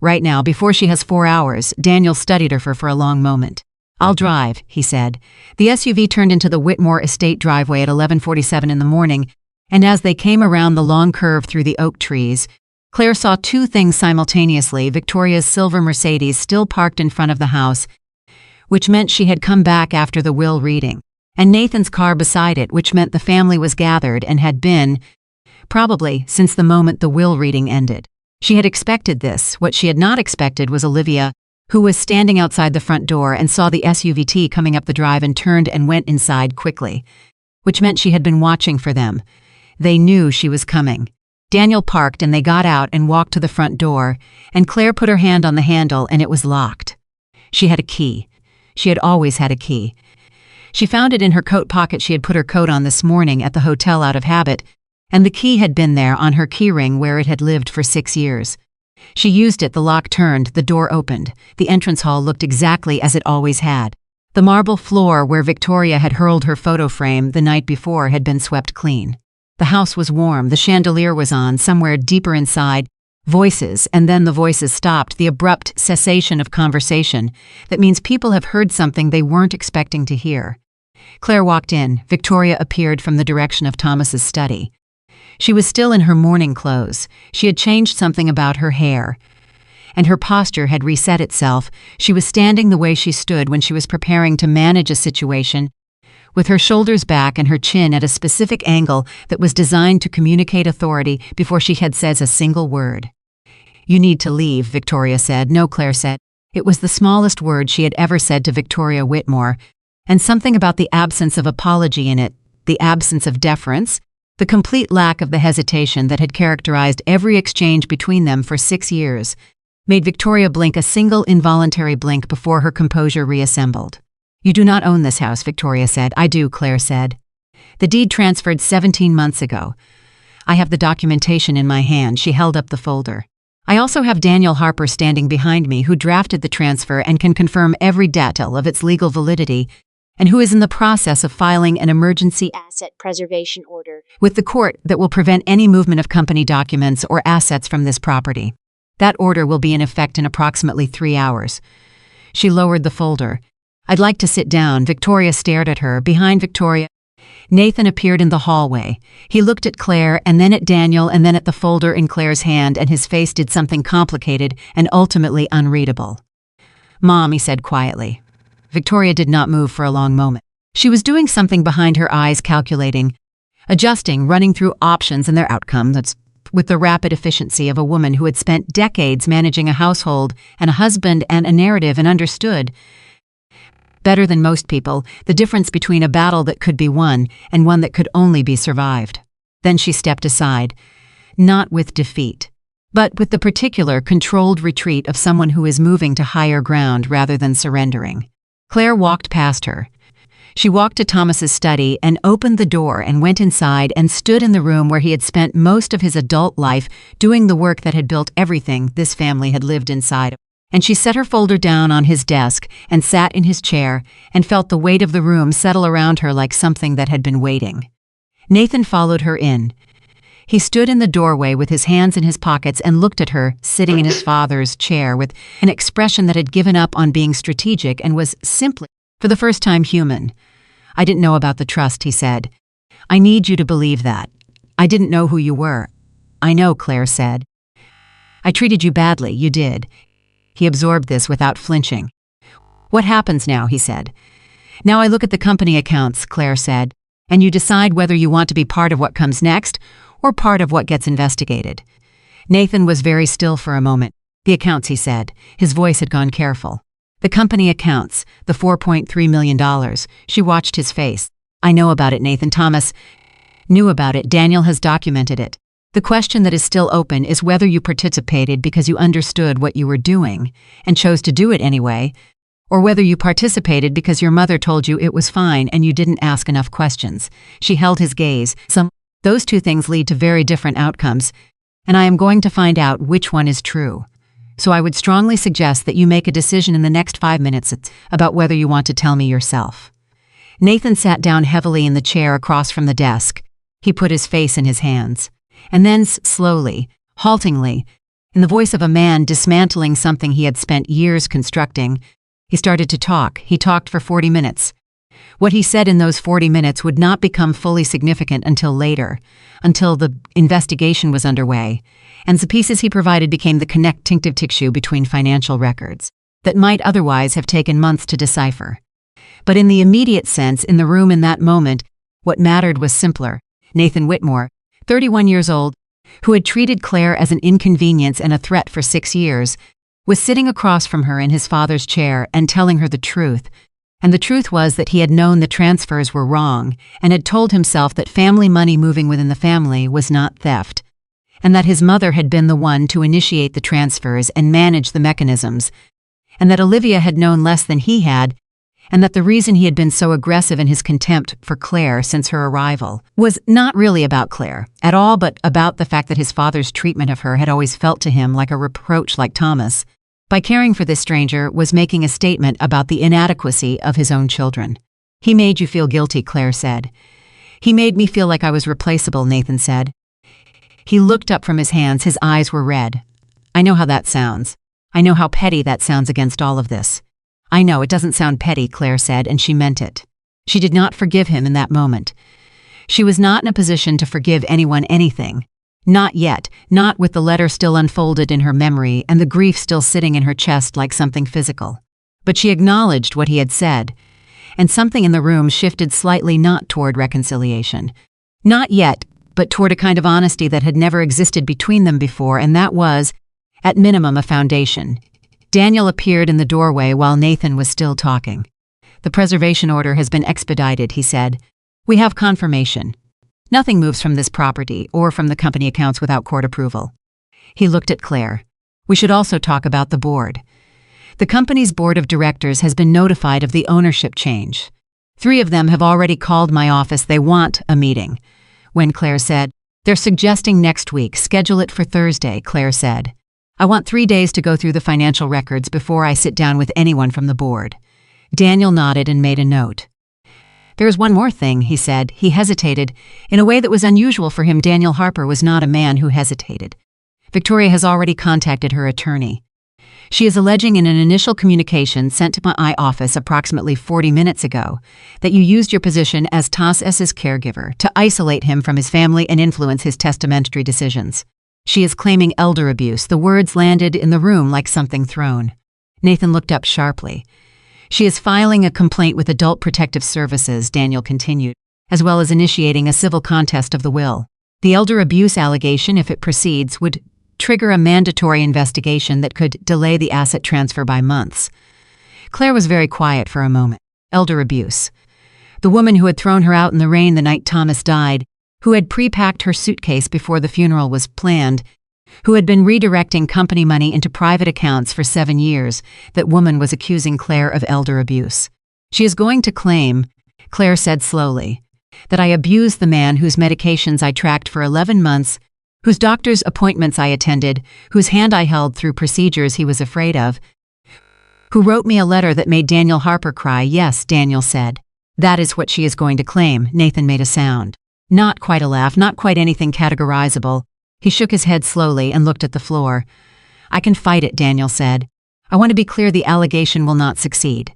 Right now, before she has 4 hours, Daniel studied her for a long moment. I'll drive, he said. The SUV turned into the Whitmore estate driveway at 11:47 in the morning, and as they came around the long curve through the oak trees, Claire saw two things simultaneously: Victoria's silver Mercedes still parked in front of the house, which meant she had come back after the will reading, and Nathan's car beside it, which meant the family was gathered and had been, probably, since the moment the will reading ended. She had expected this. What she had not expected was Olivia, who was standing outside the front door and saw the SUV coming up the drive and turned and went inside quickly, which meant she had been watching for them. They knew she was coming. Daniel parked and they got out and walked to the front door, and Claire put her hand on the handle and it was locked. She had a key. She had always had a key. She found it in her coat pocket. She had put her coat on this morning at the hotel out of habit, and the key had been there on her keyring where it had lived for 6 years. She used it, the lock turned, the door opened. The entrance hall looked exactly as it always had. The marble floor where Victoria had hurled her photo frame the night before had been swept clean. The house was warm, the chandelier was on, somewhere deeper inside. Voices, and then the voices stopped, the abrupt cessation of conversation. That means people have heard something they weren't expecting to hear. Claire walked in. Victoria appeared from the direction of Thomas's study. She was still in her morning clothes. She had changed something about her hair, and her posture had reset itself. She was standing the way she stood when she was preparing to manage a situation, with her shoulders back and her chin at a specific angle that was designed to communicate authority before she had said a single word. "You need to leave," Victoria said. "No," Claire said. It was the smallest word she had ever said to Victoria Whitmore, and something about the absence of apology in it, the absence of deference, the complete lack of the hesitation that had characterized every exchange between them for 6 years, made Victoria blink a single involuntary blink before her composure reassembled. "You do not own this house," Victoria said. "I do," Claire said. "The deed transferred 17 months ago. I have the documentation in my hand." She held up the folder. "I also have Daniel Harper standing behind me, who drafted the transfer and can confirm every detail of its legal validity, and who is in the process of filing an emergency asset preservation order with the court that will prevent any movement of company documents or assets from this property. That order will be in effect in approximately 3 hours." She lowered the folder. "I'd like to sit down." Victoria stared at her. Behind Victoria, Nathan appeared in the hallway. He looked at Claire and then at Daniel and then at the folder in Claire's hand, and his face did something complicated and ultimately unreadable. "Mom," he said quietly. Victoria did not move for a long moment. She was doing something behind her eyes, calculating, adjusting, running through options and their outcome. That's with the rapid efficiency of a woman who had spent decades managing a household and a husband and a narrative and understood, better than most people, the difference between a battle that could be won and one that could only be survived. Then she stepped aside, not with defeat, but with the particular controlled retreat of someone who is moving to higher ground rather than surrendering. Claire walked past her. She walked to Thomas's study and opened the door and went inside and stood in the room where he had spent most of his adult life doing the work that had built everything this family had lived inside of. And she set her folder down on his desk and sat in his chair and felt the weight of the room settle around her like something that had been waiting. Nathan followed her in. He stood in the doorway with his hands in his pockets and looked at her, sitting in his father's chair with an expression that had given up on being strategic and was simply, for the first time, human. "I didn't know about the trust," he said. "I need you to believe that. I didn't know who you were." "I know," Claire said. "I treated you badly, you did." He absorbed this without flinching. "What happens now?" he said. "Now I look at the company accounts," Claire said, "and you decide whether you want to be part of what comes next or part of what gets investigated." Nathan was very still for a moment. "The accounts," he said. His voice had gone careful. "The company accounts, the $4.3 million. She watched his face. "I know about it, Nathan. Thomas knew about it. Daniel has documented it. The question that is still open is whether you participated because you understood what you were doing and chose to do it anyway, or whether you participated because your mother told you it was fine and you didn't ask enough questions." She held his gaze. Those two things lead to very different outcomes, and I am going to find out which one is true. So I would strongly suggest that you make a decision in the next 5 minutes about whether you want to tell me yourself. Nathan sat down heavily in the chair across from the desk. He put his face in his hands. And then slowly, haltingly, in the voice of a man dismantling something he had spent years constructing, he started to talk. He talked for 40 minutes. What he said in those 40 minutes would not become fully significant until later, until the investigation was underway, and the pieces he provided became the connective tissue between financial records that might otherwise have taken months to decipher. But in the immediate sense, in the room in that moment, what mattered was simpler. Nathan Whitmore, 31 years old, who had treated Claire as an inconvenience and a threat for 6 years, was sitting across from her in his father's chair and telling her the truth. And the truth was that he had known the transfers were wrong and had told himself that family money moving within the family was not theft, and that his mother had been the one to initiate the transfers and manage the mechanisms, and that Olivia had known less than he had, and that the reason he had been so aggressive in his contempt for Claire since her arrival was not really about Claire at all, but about the fact that his father's treatment of her had always felt to him like a reproach, like Thomas. by caring for this stranger was making a statement about the inadequacy of his own children. He made you feel guilty, Claire said. He made me feel like I was replaceable, Nathan said. He looked up from his hands, his eyes were red. I know how that sounds. I know how petty that sounds against all of this. I know, it doesn't sound petty, Claire said, and she meant it. She did not forgive him in that moment. She was not in a position to forgive anyone anything. Not yet, not with the letter still unfolded in her memory and the grief still sitting in her chest like something physical. But she acknowledged what he had said, and something in the room shifted slightly, not toward reconciliation. Not yet, but toward a kind of honesty that had never existed between them before, and that was, at minimum, a foundation. Daniel appeared in the doorway while Nathan was still talking. The preservation order has been expedited, he said. We have confirmation. Nothing moves from this property or from the company accounts without court approval. He looked at Claire. We should also talk about the board. The company's board of directors has been notified of the ownership change. 3 of them have already called my office. They want a meeting. When Claire said, they're suggesting next week. Schedule it for Thursday, Claire said. I want 3 days to go through the financial records before I sit down with anyone from the board. Daniel nodded and made a note. There's one more thing, he said. He hesitated. In a way that was unusual for him, Daniel Harper was not a man who hesitated. Victoria has already contacted her attorney. She is alleging in an initial communication sent to my office approximately 40 minutes ago that you used your position as Tas's caregiver to isolate him from his family and influence his testamentary decisions. She is claiming elder abuse. The words landed in the room like something thrown. Nathan looked up sharply. She is filing a complaint with Adult Protective Services, Daniel continued, as well as initiating a civil contest of the will. The elder abuse allegation, if it proceeds, would trigger a mandatory investigation that could delay the asset transfer by months. Claire was very quiet for a moment. Elder abuse. The woman who had thrown her out in the rain the night Thomas died, who had pre-packed her suitcase before the funeral was planned, who had been redirecting company money into private accounts for 7 years, that woman was accusing Claire of elder abuse. She is going to claim, Claire said slowly, that I abused the man whose medications I tracked for 11 months, whose doctor's appointments I attended, whose hand I held through procedures he was afraid of, who wrote me a letter that made Daniel Harper cry. Yes, Daniel said. That is what she is going to claim. Nathan made a sound. Not quite a laugh, not quite anything categorizable. He shook his head slowly and looked at the floor. I can fight it, Daniel said. I want to be clear, the allegation will not succeed.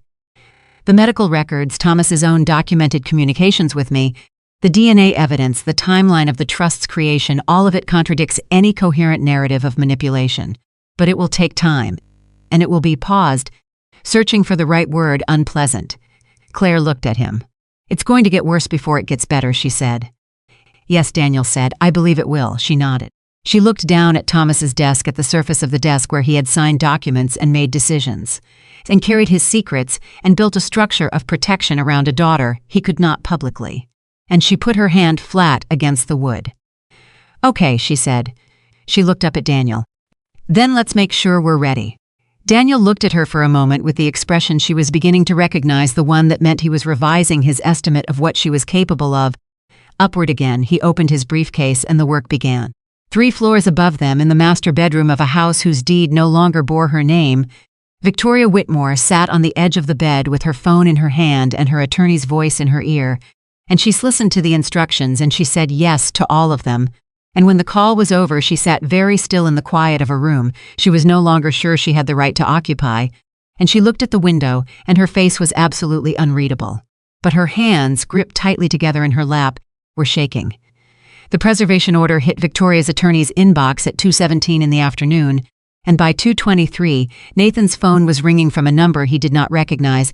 The medical records, Thomas's own documented communications with me, the DNA evidence, the timeline of the trust's creation, all of it contradicts any coherent narrative of manipulation. But it will take time, and it will be paused, searching for the right word, unpleasant. Claire looked at him. It's going to get worse before it gets better, she said. Yes, Daniel said. I believe it will, she nodded. She looked down at Thomas's desk, at the surface of the desk where he had signed documents and made decisions, and carried his secrets and built a structure of protection around a daughter he could not publicly. And she put her hand flat against the wood. Okay, she said. She looked up at Daniel. Then let's make sure we're ready. Daniel looked at her for a moment with the expression she was beginning to recognize, the one that meant he was revising his estimate of what she was capable of. Upward again, he opened his briefcase and the work began. 3 floors above them, in the master bedroom of a house whose deed no longer bore her name, Victoria Whitmore sat on the edge of the bed with her phone in her hand and her attorney's voice in her ear, and she listened to the instructions and she said yes to all of them. And when the call was over, she sat very still in the quiet of a room she was no longer sure she had the right to occupy, and she looked at the window, and her face was absolutely unreadable. But her hands, gripped tightly together in her lap, were shaking. The preservation order hit Victoria's attorney's inbox at 2:17 in the afternoon, and by 2:23, Nathan's phone was ringing from a number he did not recognize,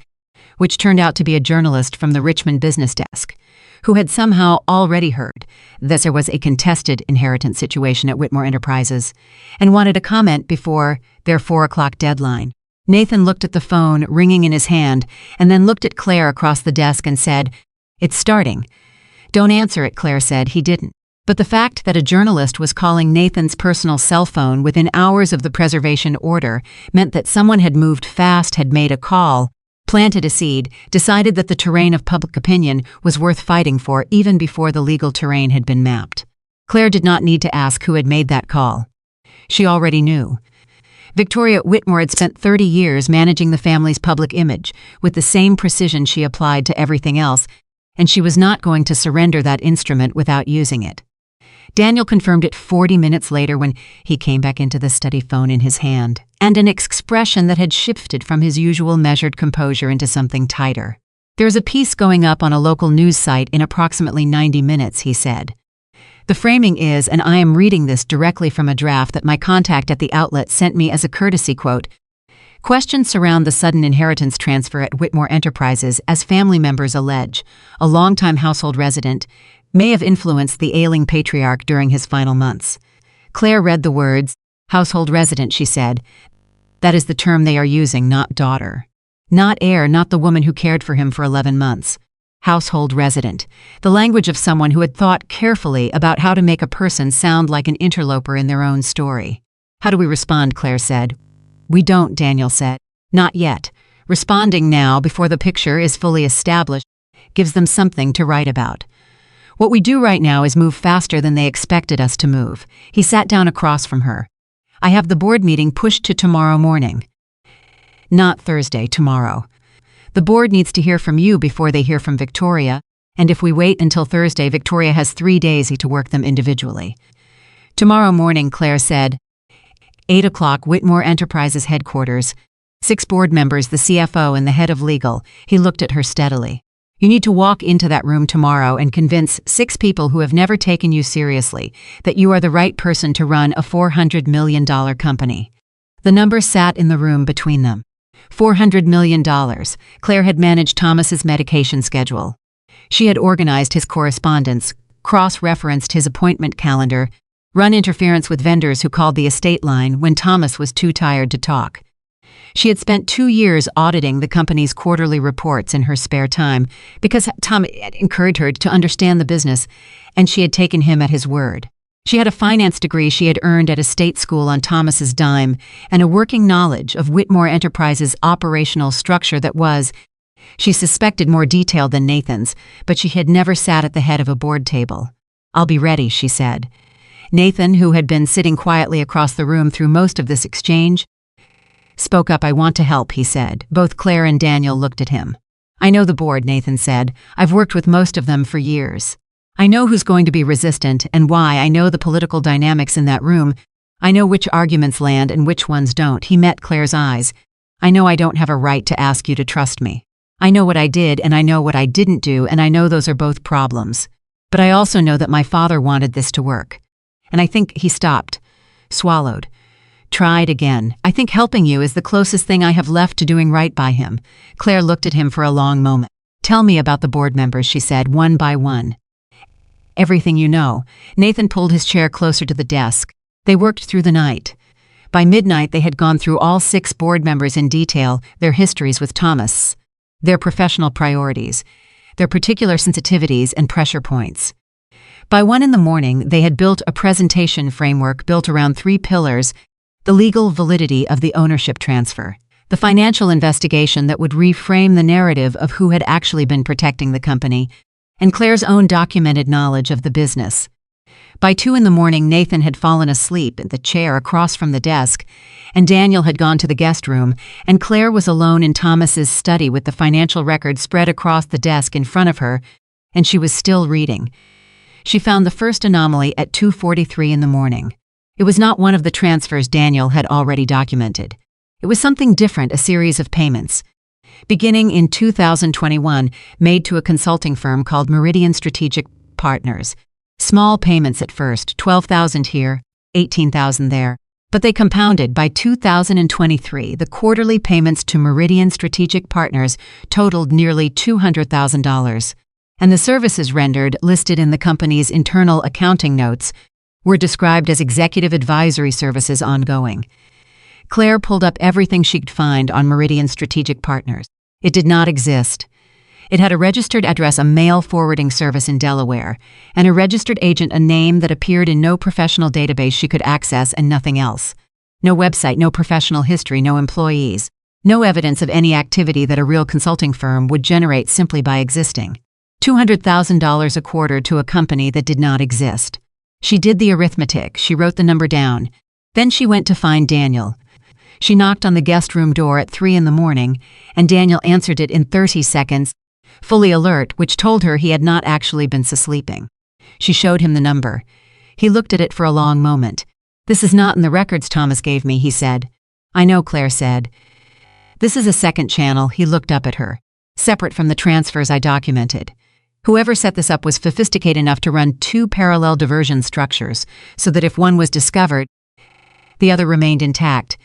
which turned out to be a journalist from the Richmond business desk, who had somehow already heard that there was a contested inheritance situation at Whitmore Enterprises, and wanted a comment before their 4 o'clock deadline. Nathan looked at the phone ringing in his hand, and then looked at Claire across the desk and said, "It's starting." "Don't answer it," Claire said. He didn't. But the fact that a journalist was calling Nathan's personal cell phone within hours of the preservation order meant that someone had moved fast, had made a call, planted a seed, decided that the terrain of public opinion was worth fighting for even before the legal terrain had been mapped. Claire did not need to ask who had made that call. She already knew. Victoria Whitmore had spent 30 years managing the family's public image with the same precision she applied to everything else, and she was not going to surrender that instrument without using it. Daniel confirmed it 40 minutes later when he came back into the study phone in his hand, and an expression that had shifted from his usual measured composure into something tighter. "There's a piece going up on a local news site in approximately 90 minutes, he said. "The framing is, and I am reading this directly from a draft that my contact at the outlet sent me as a courtesy quote, questions surround the sudden inheritance transfer at Whitmore Enterprises as family members allege a longtime household resident may have influenced the ailing patriarch during his final months." Claire read the words, "household resident," she said. "That is the term they are using, not daughter. Not heir, not the woman who cared for him for 11 months. Household resident, the language of someone who had thought carefully about how to make a person sound like an interloper in their own story." "How do we respond?" Claire said. "We don't," Daniel said. "Not yet. Responding now, before the picture is fully established, gives them something to write about. What we do right now is move faster than they expected us to move." He sat down across from her. "I have the board meeting pushed to tomorrow morning." "Not Thursday, tomorrow. The board needs to hear from you before they hear from Victoria, and if we wait until Thursday, Victoria has 3 days to work them individually." "Tomorrow morning," Claire said. 8 o'clock, Whitmore Enterprises headquarters. 6 board members, the CFO and the head of legal. He looked at her steadily. "You need to walk into that room tomorrow and convince 6 people who have never taken you seriously that you are the right person to run a $400 million company." The number sat in the room between them. $400 million. Claire had managed Thomas's medication schedule. She had organized his correspondence, cross-referenced his appointment calendar, run interference with vendors who called the estate line when Thomas was too tired to talk. She had spent 2 years auditing the company's quarterly reports in her spare time because Tom had encouraged her to understand the business, and she had taken him at his word. She had a finance degree she had earned at a state school on Thomas's dime and a working knowledge of Whitmore Enterprises' operational structure that was, she suspected, more detailed than Nathan's, but she had never sat at the head of a board table. "I'll be ready," she said. Nathan, who had been sitting quietly across the room through most of this exchange, spoke up. "I want to help," he said. Both Claire and Daniel looked at him. "I know the board," Nathan said. "I've worked with most of them for years. I know who's going to be resistant and why. I know the political dynamics in that room. I know which arguments land and which ones don't." He met Claire's eyes. "I know I don't have a right to ask you to trust me. I know what I did and I know what I didn't do, and I know those are both problems. But I also know that my father wanted this to work. And I think," he stopped, swallowed, tried again. "I think helping you is the closest thing I have left to doing right by him." Claire looked at him for a long moment. "Tell me about the board members," she said, one by one. "Everything you know." Nathan pulled his chair closer to the desk. They worked through the night. By midnight, they had gone through all 6 board members in detail, their histories with Thomas, their professional priorities, their particular sensitivities and pressure points. By 1 in the morning, they had built a presentation framework built around 3 pillars: the legal validity of the ownership transfer, the financial investigation that would reframe the narrative of who had actually been protecting the company, and Claire's own documented knowledge of the business. By 2 in the morning, Nathan had fallen asleep in the chair across from the desk, and Daniel had gone to the guest room, and Claire was alone in Thomas's study with the financial record spread across the desk in front of her, and she was still reading. She found the first anomaly at 2:43 in the morning. It was not one of the transfers Daniel had already documented. It was something different, a series of payments. Beginning in 2021, made to a consulting firm called Meridian Strategic Partners. Small payments at first, $12,000 here, $18,000 there. But they compounded. By 2023, the quarterly payments to Meridian Strategic Partners totaled nearly $200,000. And the services rendered, listed in the company's internal accounting notes, were described as executive advisory services ongoing. Claire pulled up everything she could find on Meridian Strategic Partners. It did not exist. It had a registered address, a mail forwarding service in Delaware, and a registered agent, a name that appeared in no professional database she could access, and nothing else. No website, no professional history, no employees. No evidence of any activity that a real consulting firm would generate simply by existing. $200,000 a quarter to a company that did not exist. She did the arithmetic. She wrote the number down. Then she went to find Daniel. She knocked on the guest room door at 3 in the morning, and Daniel answered it in 30 seconds, fully alert, which told her he had not actually been sleeping. She showed him the number. He looked at it for a long moment. "This is not in the records Thomas gave me," he said. "I know," Claire said. "This is a second channel," he looked up at her. "Separate from the transfers I documented. Whoever set this up was sophisticated enough to run 2 parallel diversion structures, so that if one was discovered, the other remained intact."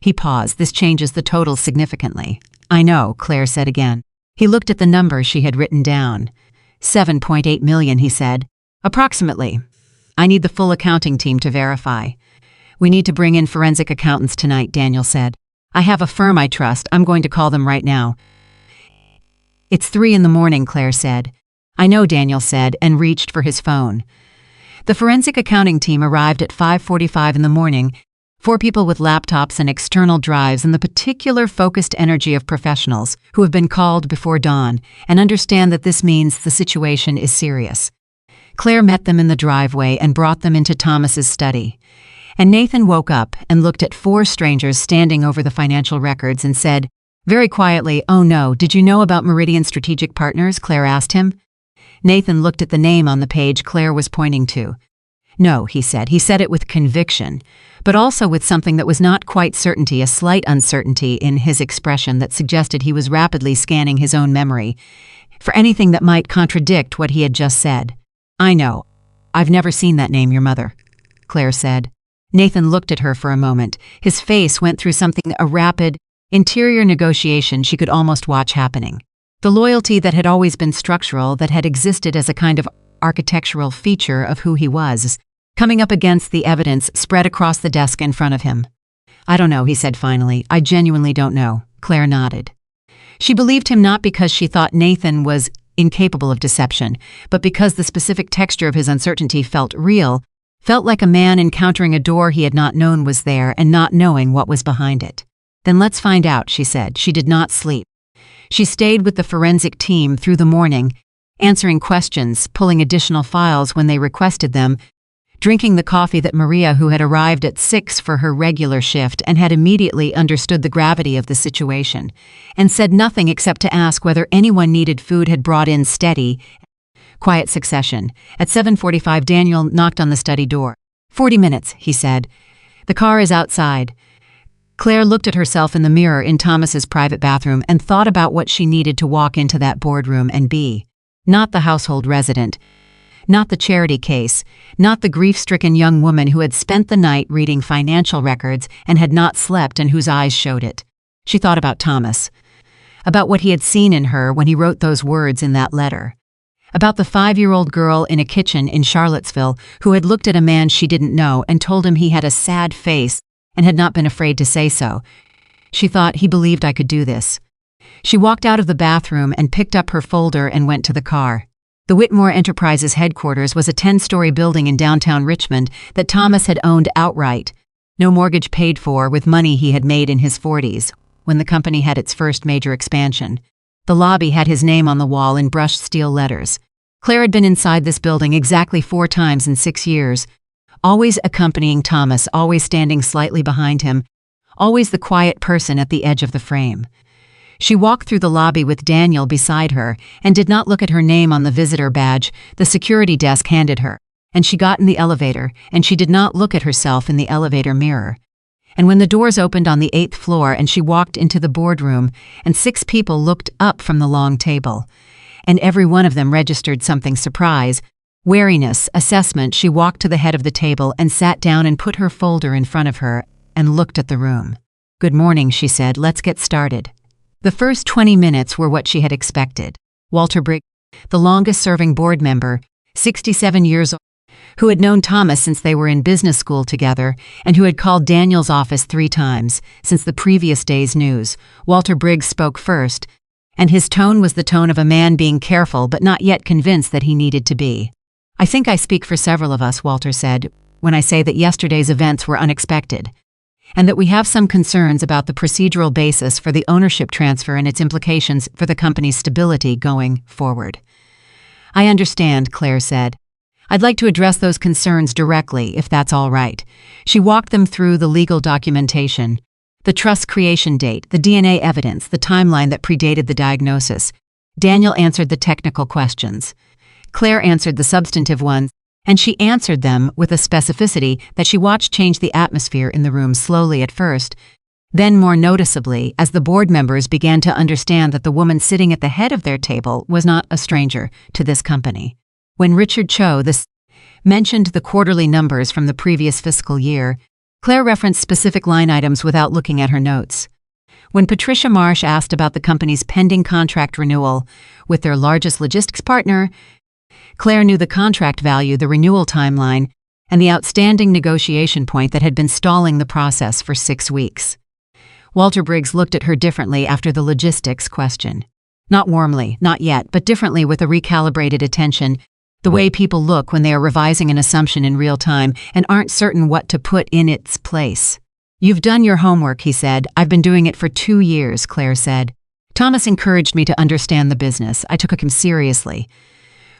He paused. "This changes the total significantly." "I know," Claire said again. He looked at the number she had written down. 7.8 million, he said. "Approximately. I need the full accounting team to verify." "We need to bring in forensic accountants tonight," Daniel said. "I have a firm I trust. I'm going to call them right now." "It's 3 in the morning," Claire said. "I know," Daniel said, and reached for his phone. The forensic accounting team arrived at 5:45 in the morning, 4 people with laptops and external drives and the particular focused energy of professionals who have been called before dawn and understand that this means the situation is serious. Claire met them in the driveway and brought them into Thomas's study. And Nathan woke up and looked at 4 strangers standing over the financial records and said, very quietly, "Oh no, did you know about Meridian Strategic Partners?" Claire asked him. Nathan looked at the name on the page Claire was pointing to. "No," he said. He said it with conviction, but also with something that was not quite certainty, a slight uncertainty in his expression that suggested he was rapidly scanning his own memory for anything that might contradict what he had just said. "I know. I've never seen that name, your mother," Claire said. Nathan looked at her for a moment. His face went through something, a rapid, interior negotiation she could almost watch happening. The loyalty that had always been structural, that had existed as a kind of architectural feature of who he was, coming up against the evidence spread across the desk in front of him. "I don't know," he said finally. "I genuinely don't know." Claire nodded. She believed him not because she thought Nathan was incapable of deception, but because the specific texture of his uncertainty felt real, felt like a man encountering a door he had not known was there and not knowing what was behind it. "Then let's find out," she said. She did not sleep. She stayed with the forensic team through the morning, answering questions, pulling additional files when they requested them, drinking the coffee that Maria, who had arrived at 6 for her regular shift and had immediately understood the gravity of the situation, and said nothing except to ask whether anyone needed food, had brought in steady, quiet succession. At 7:45, Daniel knocked on the study door. 40 minutes, he said. "The car is outside." Claire looked at herself in the mirror in Thomas's private bathroom and thought about what she needed to walk into that boardroom and be. Not the household resident, not the charity case, not the grief-stricken young woman who had spent the night reading financial records and had not slept and whose eyes showed it. She thought about Thomas, about what he had seen in her when he wrote those words in that letter, about the 5-year-old girl in a kitchen in Charlottesville who had looked at a man she didn't know and told him he had a sad face and had not been afraid to say so. She thought, he believed I could do this. She walked out of the bathroom and picked up her folder and went to the car. The Whitmore Enterprises headquarters was a 10-story building in downtown Richmond that Thomas had owned outright, no mortgage paid for, with money he had made in his 40s, when the company had its first major expansion. The lobby had his name on the wall in brushed steel letters. Claire had been inside this building exactly 4 times in 6 years, always accompanying Thomas, always standing slightly behind him, always the quiet person at the edge of the frame. She walked through the lobby with Daniel beside her and did not look at her name on the visitor badge the security desk handed her, and she got in the elevator, and she did not look at herself in the elevator mirror. And when the doors opened on the 8th floor and she walked into the boardroom, and 6 people looked up from the long table, and every one of them registered something: surprise, wariness, assessment, she walked to the head of the table and sat down and put her folder in front of her and looked at the room. "Good morning," she said. "Let's get started." The first 20 minutes were what she had expected. Walter Briggs, the longest-serving board member, 67 years old, who had known Thomas since they were in business school together and who had called Daniel's office 3 times since the previous day's news. Walter Briggs spoke first, and his tone was the tone of a man being careful but not yet convinced that he needed to be. "I think I speak for several of us," Walter said, "when I say that yesterday's events were unexpected, and that we have some concerns about the procedural basis for the ownership transfer and its implications for the company's stability going forward." "I understand," Claire said. "I'd like to address those concerns directly, if that's all right." She walked them through the legal documentation, The trust creation date, the DNA evidence, the timeline that predated the diagnosis. Daniel answered the technical questions. Claire answered the substantive ones, and she answered them with a specificity that she watched change the atmosphere in the room slowly at first, then more noticeably as the board members began to understand that the woman sitting at the head of their table was not a stranger to this company. When Richard Cho mentioned the quarterly numbers from the previous fiscal year, Claire referenced specific line items without looking at her notes. When Patricia Marsh asked about the company's pending contract renewal with their largest logistics partner, Claire knew the contract value, the renewal timeline, and the outstanding negotiation point that had been stalling the process for 6 weeks. Walter Briggs looked at her differently after the logistics question. Not warmly, not yet, but differently, with a recalibrated attention, the way people look when they are revising an assumption in real time and aren't certain what to put in its place. "You've done your homework," he said. "I've been doing it for 2 years," Claire said. "Thomas encouraged me to understand the business. I took him seriously."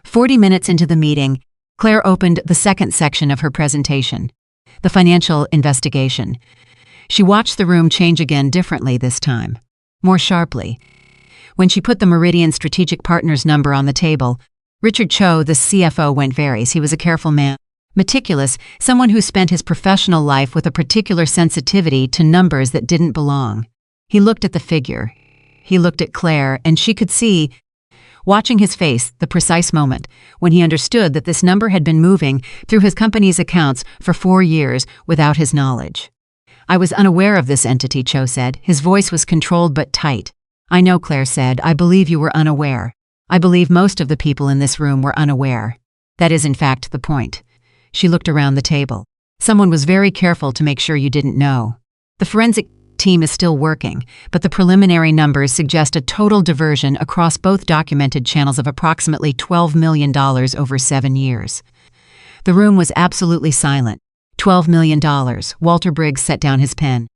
40 minutes into the meeting, Claire opened the second section of her presentation, the financial investigation. She watched the room change again, differently this time, more sharply. When she put the Meridian Strategic Partners number on the table, Richard Cho, the CFO, went varies. He was a careful man, meticulous, someone who spent his professional life with a particular sensitivity to numbers that didn't belong. He looked at the figure. He looked at Claire, and she could see, watching his face, the precise moment when he understood that this number had been moving through his company's accounts for 4 years without his knowledge. "I was unaware of this entity," Cho said. His voice was controlled but tight. "I know," Claire said. "I believe you were unaware. I believe most of the people in this room were unaware. That is, in fact, the point." She looked around the table. "Someone was very careful to make sure you didn't know. The forensic team is still working, but the preliminary numbers suggest a total diversion across both documented channels of approximately $12 million over 7 years." The room was absolutely silent. $12 million. Walter Briggs set down his pen.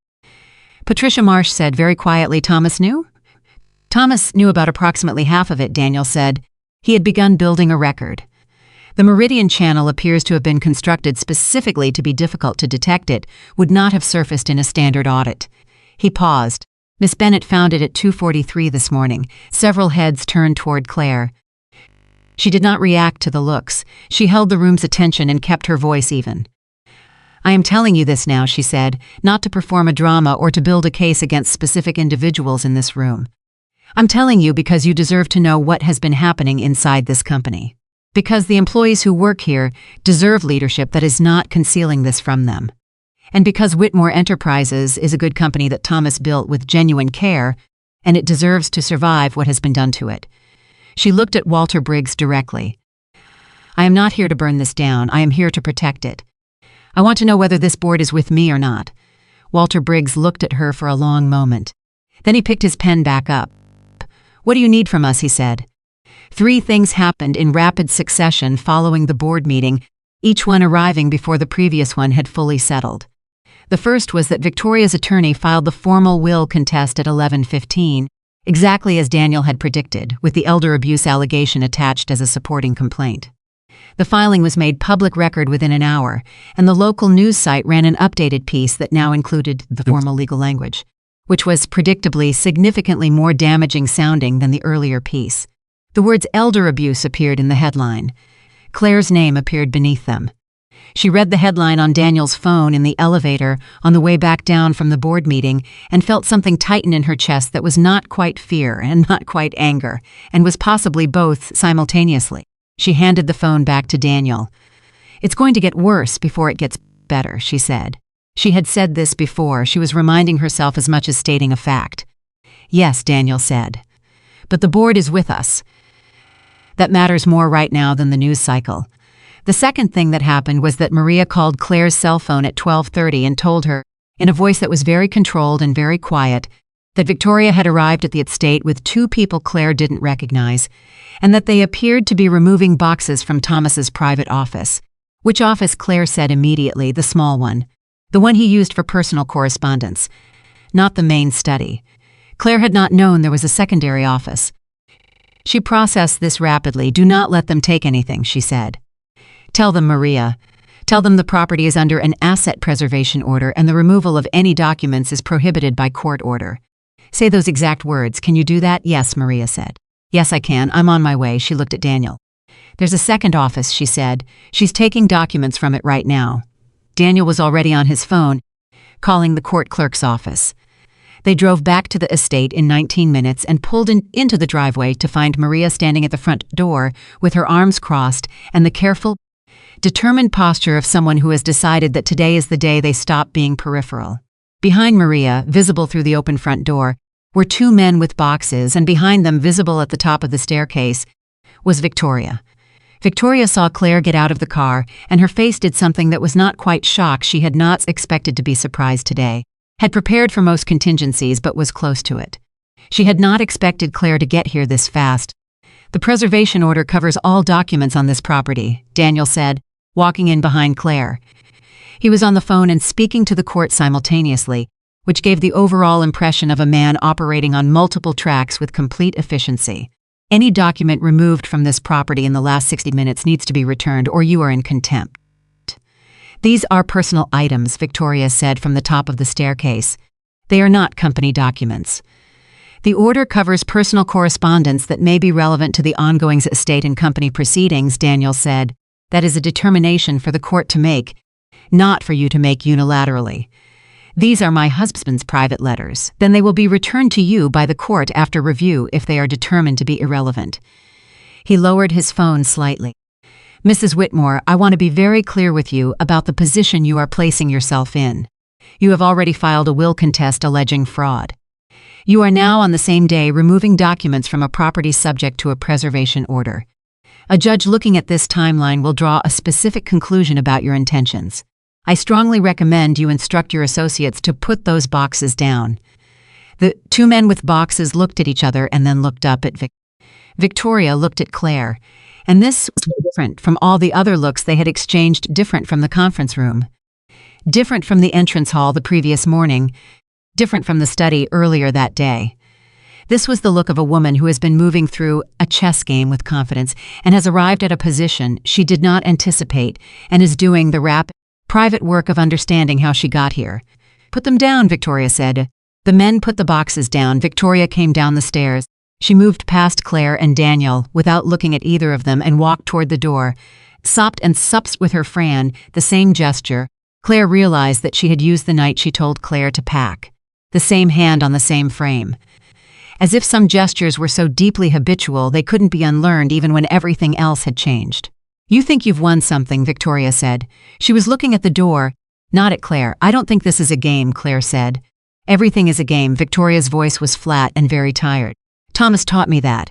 Patricia Marsh said very quietly, "Thomas knew?" "Thomas knew about approximately half of it," Daniel said. "He had begun building a record. The Meridian channel appears to have been constructed specifically to be difficult to detect. It would not have surfaced in a standard audit." He paused. "Miss Bennett found it at 2:43 this morning." Several heads turned toward Claire. She did not react to the looks. She held the room's attention and kept her voice even. "I am telling you this now," she said, "not to perform a drama or to build a case against specific individuals in this room. I'm telling you because you deserve to know what has been happening inside this company. Because the employees who work here deserve leadership that is not concealing this from them. And because Whitmore Enterprises is a good company that Thomas built with genuine care, and it deserves to survive what has been done to it." She looked at Walter Briggs directly. "I am not here to burn this down. I am here to protect it. I want to know whether this board is with me or not." Walter Briggs looked at her for a long moment. Then he picked his pen back up. "What do you need from us?" he said. 3 things happened in rapid succession following the board meeting, each one arriving before the previous one had fully settled. The first was that Victoria's attorney filed the formal will contest at 11:15, exactly as Daniel had predicted, with the elder abuse allegation attached as a supporting complaint. The filing was made public record within an hour, and the local news site ran an updated piece that now included the formal legal language, which was predictably significantly more damaging sounding than the earlier piece. The words elder abuse appeared in the headline. Claire's name appeared beneath them. She read the headline on Daniel's phone in the elevator on the way back down from the board meeting and felt something tighten in her chest that was not quite fear and not quite anger, and was possibly both simultaneously. She handed the phone back to Daniel. "It's going to get worse before it gets better," she said. She had said this before. She was reminding herself as much as stating a fact. "Yes," Daniel said. "But the board is with us. That matters more right now than the news cycle." The second thing that happened was that Maria called Claire's cell phone at 12:30 and told her, in a voice that was very controlled and very quiet, that Victoria had arrived at the estate with 2 people Claire didn't recognize, and that they appeared to be removing boxes from Thomas's private office. Which office? Claire said immediately. The small one. The one he used for personal correspondence. Not the main study. Claire had not known there was a secondary office. She processed this rapidly. "Do not let them take anything," she said. "Tell them, Maria. Tell them the property is under an asset preservation order and the removal of any documents is prohibited by court order. Say those exact words. Can you do that? Yes, Maria said. Yes, I can. I'm on my way. She looked at Daniel. There's a second office, she said. She's taking documents from it right now. Daniel was already on his phone, calling the court clerk's office. They drove back to the estate in 19 minutes and pulled into the driveway to find Maria standing at the front door with her arms crossed and the careful, determined posture of someone who has decided that today is the day they stop being peripheral. Behind Maria, visible through the open front door, were two men with boxes, and behind them, visible at the top of the staircase, was Victoria. Victoria saw Claire get out of the car, and her face did something that was not quite shock. She had not expected to be surprised today, had prepared for most contingencies but was close to it. She had not expected Claire to get here this fast. The preservation order covers all documents on this property, Daniel said, walking in behind Claire. He was on the phone and speaking to the court simultaneously, which gave the overall impression of a man operating on multiple tracks with complete efficiency. Any document removed from this property in the last 60 minutes needs to be returned or you are in contempt. These are personal items, Victoria said from the top of the staircase. They are not company documents. The order covers personal correspondence that may be relevant to the ongoing estate and company proceedings, Daniel said. That is a determination for the court to make, not for you to make unilaterally. These are my husband's private letters. Then they will be returned to you by the court after review if they are determined to be irrelevant. He lowered his phone slightly. Mrs. Whitmore, I want to be very clear with you about the position you are placing yourself in. You have already filed a will contest alleging fraud. You are now on the same day removing documents from a property subject to a preservation order. A judge looking at this timeline will draw a specific conclusion about your intentions. I strongly recommend you instruct your associates to put those boxes down. The two men with boxes looked at each other and then looked up at Victoria looked at Claire, and this was different from all the other looks they had exchanged, different from the conference room, different from the entrance hall the previous morning, different from the study earlier that day. This was the look of a woman who has been moving through a chess game with confidence and has arrived at a position she did not anticipate and is doing the rapid, private work of understanding how she got here. Put them down, Victoria said. The men put the boxes down. Victoria came down the stairs. She moved past Claire and Daniel without looking at either of them and walked toward the door, sopped and supped with her Fran, the same gesture. Claire realized that she had used the night she told Claire to pack. The same hand on the same frame. As if some gestures were so deeply habitual they couldn't be unlearned even when everything else had changed. You think you've won something, Victoria said. She was looking at the door, not at Claire. I don't think this is a game, Claire said. Everything is a game. Victoria's voice was flat and very tired. Thomas taught me that.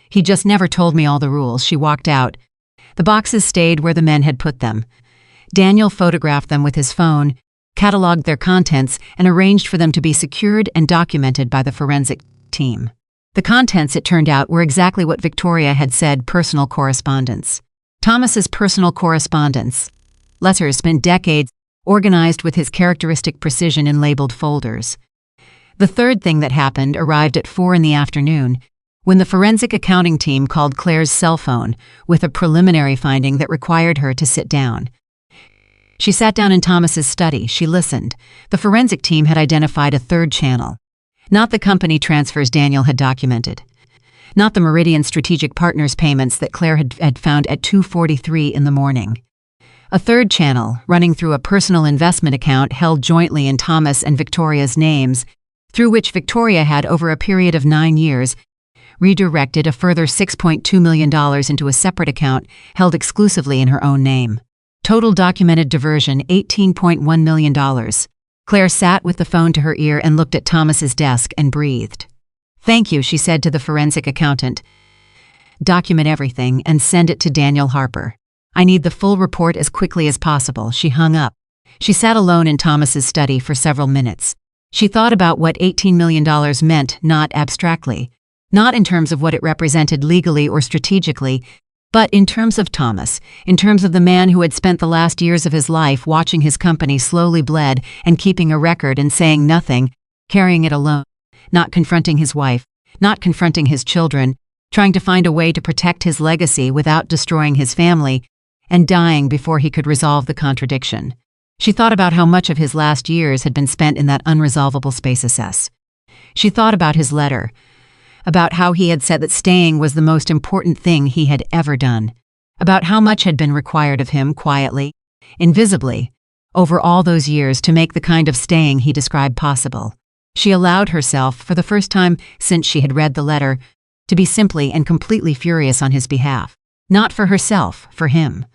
He just never told me all the rules. She walked out. The boxes stayed where the men had put them. Daniel photographed them with his phone, cataloged their contents, and arranged for them to be secured and documented by the forensic team. The contents, it turned out, were exactly what Victoria had said: personal correspondence. Thomas's personal correspondence. Letters spent decades organized with his characteristic precision in labeled folders. The third thing that happened arrived at 4 p.m, when the forensic accounting team called Claire's cell phone with a preliminary finding that required her to sit down. She sat down in Thomas's study. She listened. The forensic team had identified a third channel. Not the company transfers Daniel had documented. Not the Meridian Strategic Partners payments that Claire had found at 2:43 in the morning. A third channel, running through a personal investment account held jointly in Thomas and Victoria's names, through which Victoria had, over a period of 9 years, redirected a further $6.2 million into a separate account held exclusively in her own name. Total documented diversion, $18.1 million. Claire sat with the phone to her ear and looked at Thomas's desk and breathed. Thank you, she said to the forensic accountant. Document everything and send it to Daniel Harper. I need the full report as quickly as possible. She hung up. She sat alone in Thomas's study for several minutes. She thought about what $18 million meant, not abstractly, not in terms of what it represented legally or strategically, but in terms of Thomas, in terms of the man who had spent the last years of his life watching his company slowly bled and keeping a record and saying nothing, carrying it alone, not confronting his wife, not confronting his children, trying to find a way to protect his legacy without destroying his family, and dying before he could resolve the contradiction. She thought about how much of his last years had been spent in that unresolvable space. She thought about his letter, about how he had said that staying was the most important thing he had ever done, about how much had been required of him quietly, invisibly, over all those years to make the kind of staying he described possible. She allowed herself, for the first time since she had read the letter, to be simply and completely furious on his behalf. Not for herself, for him.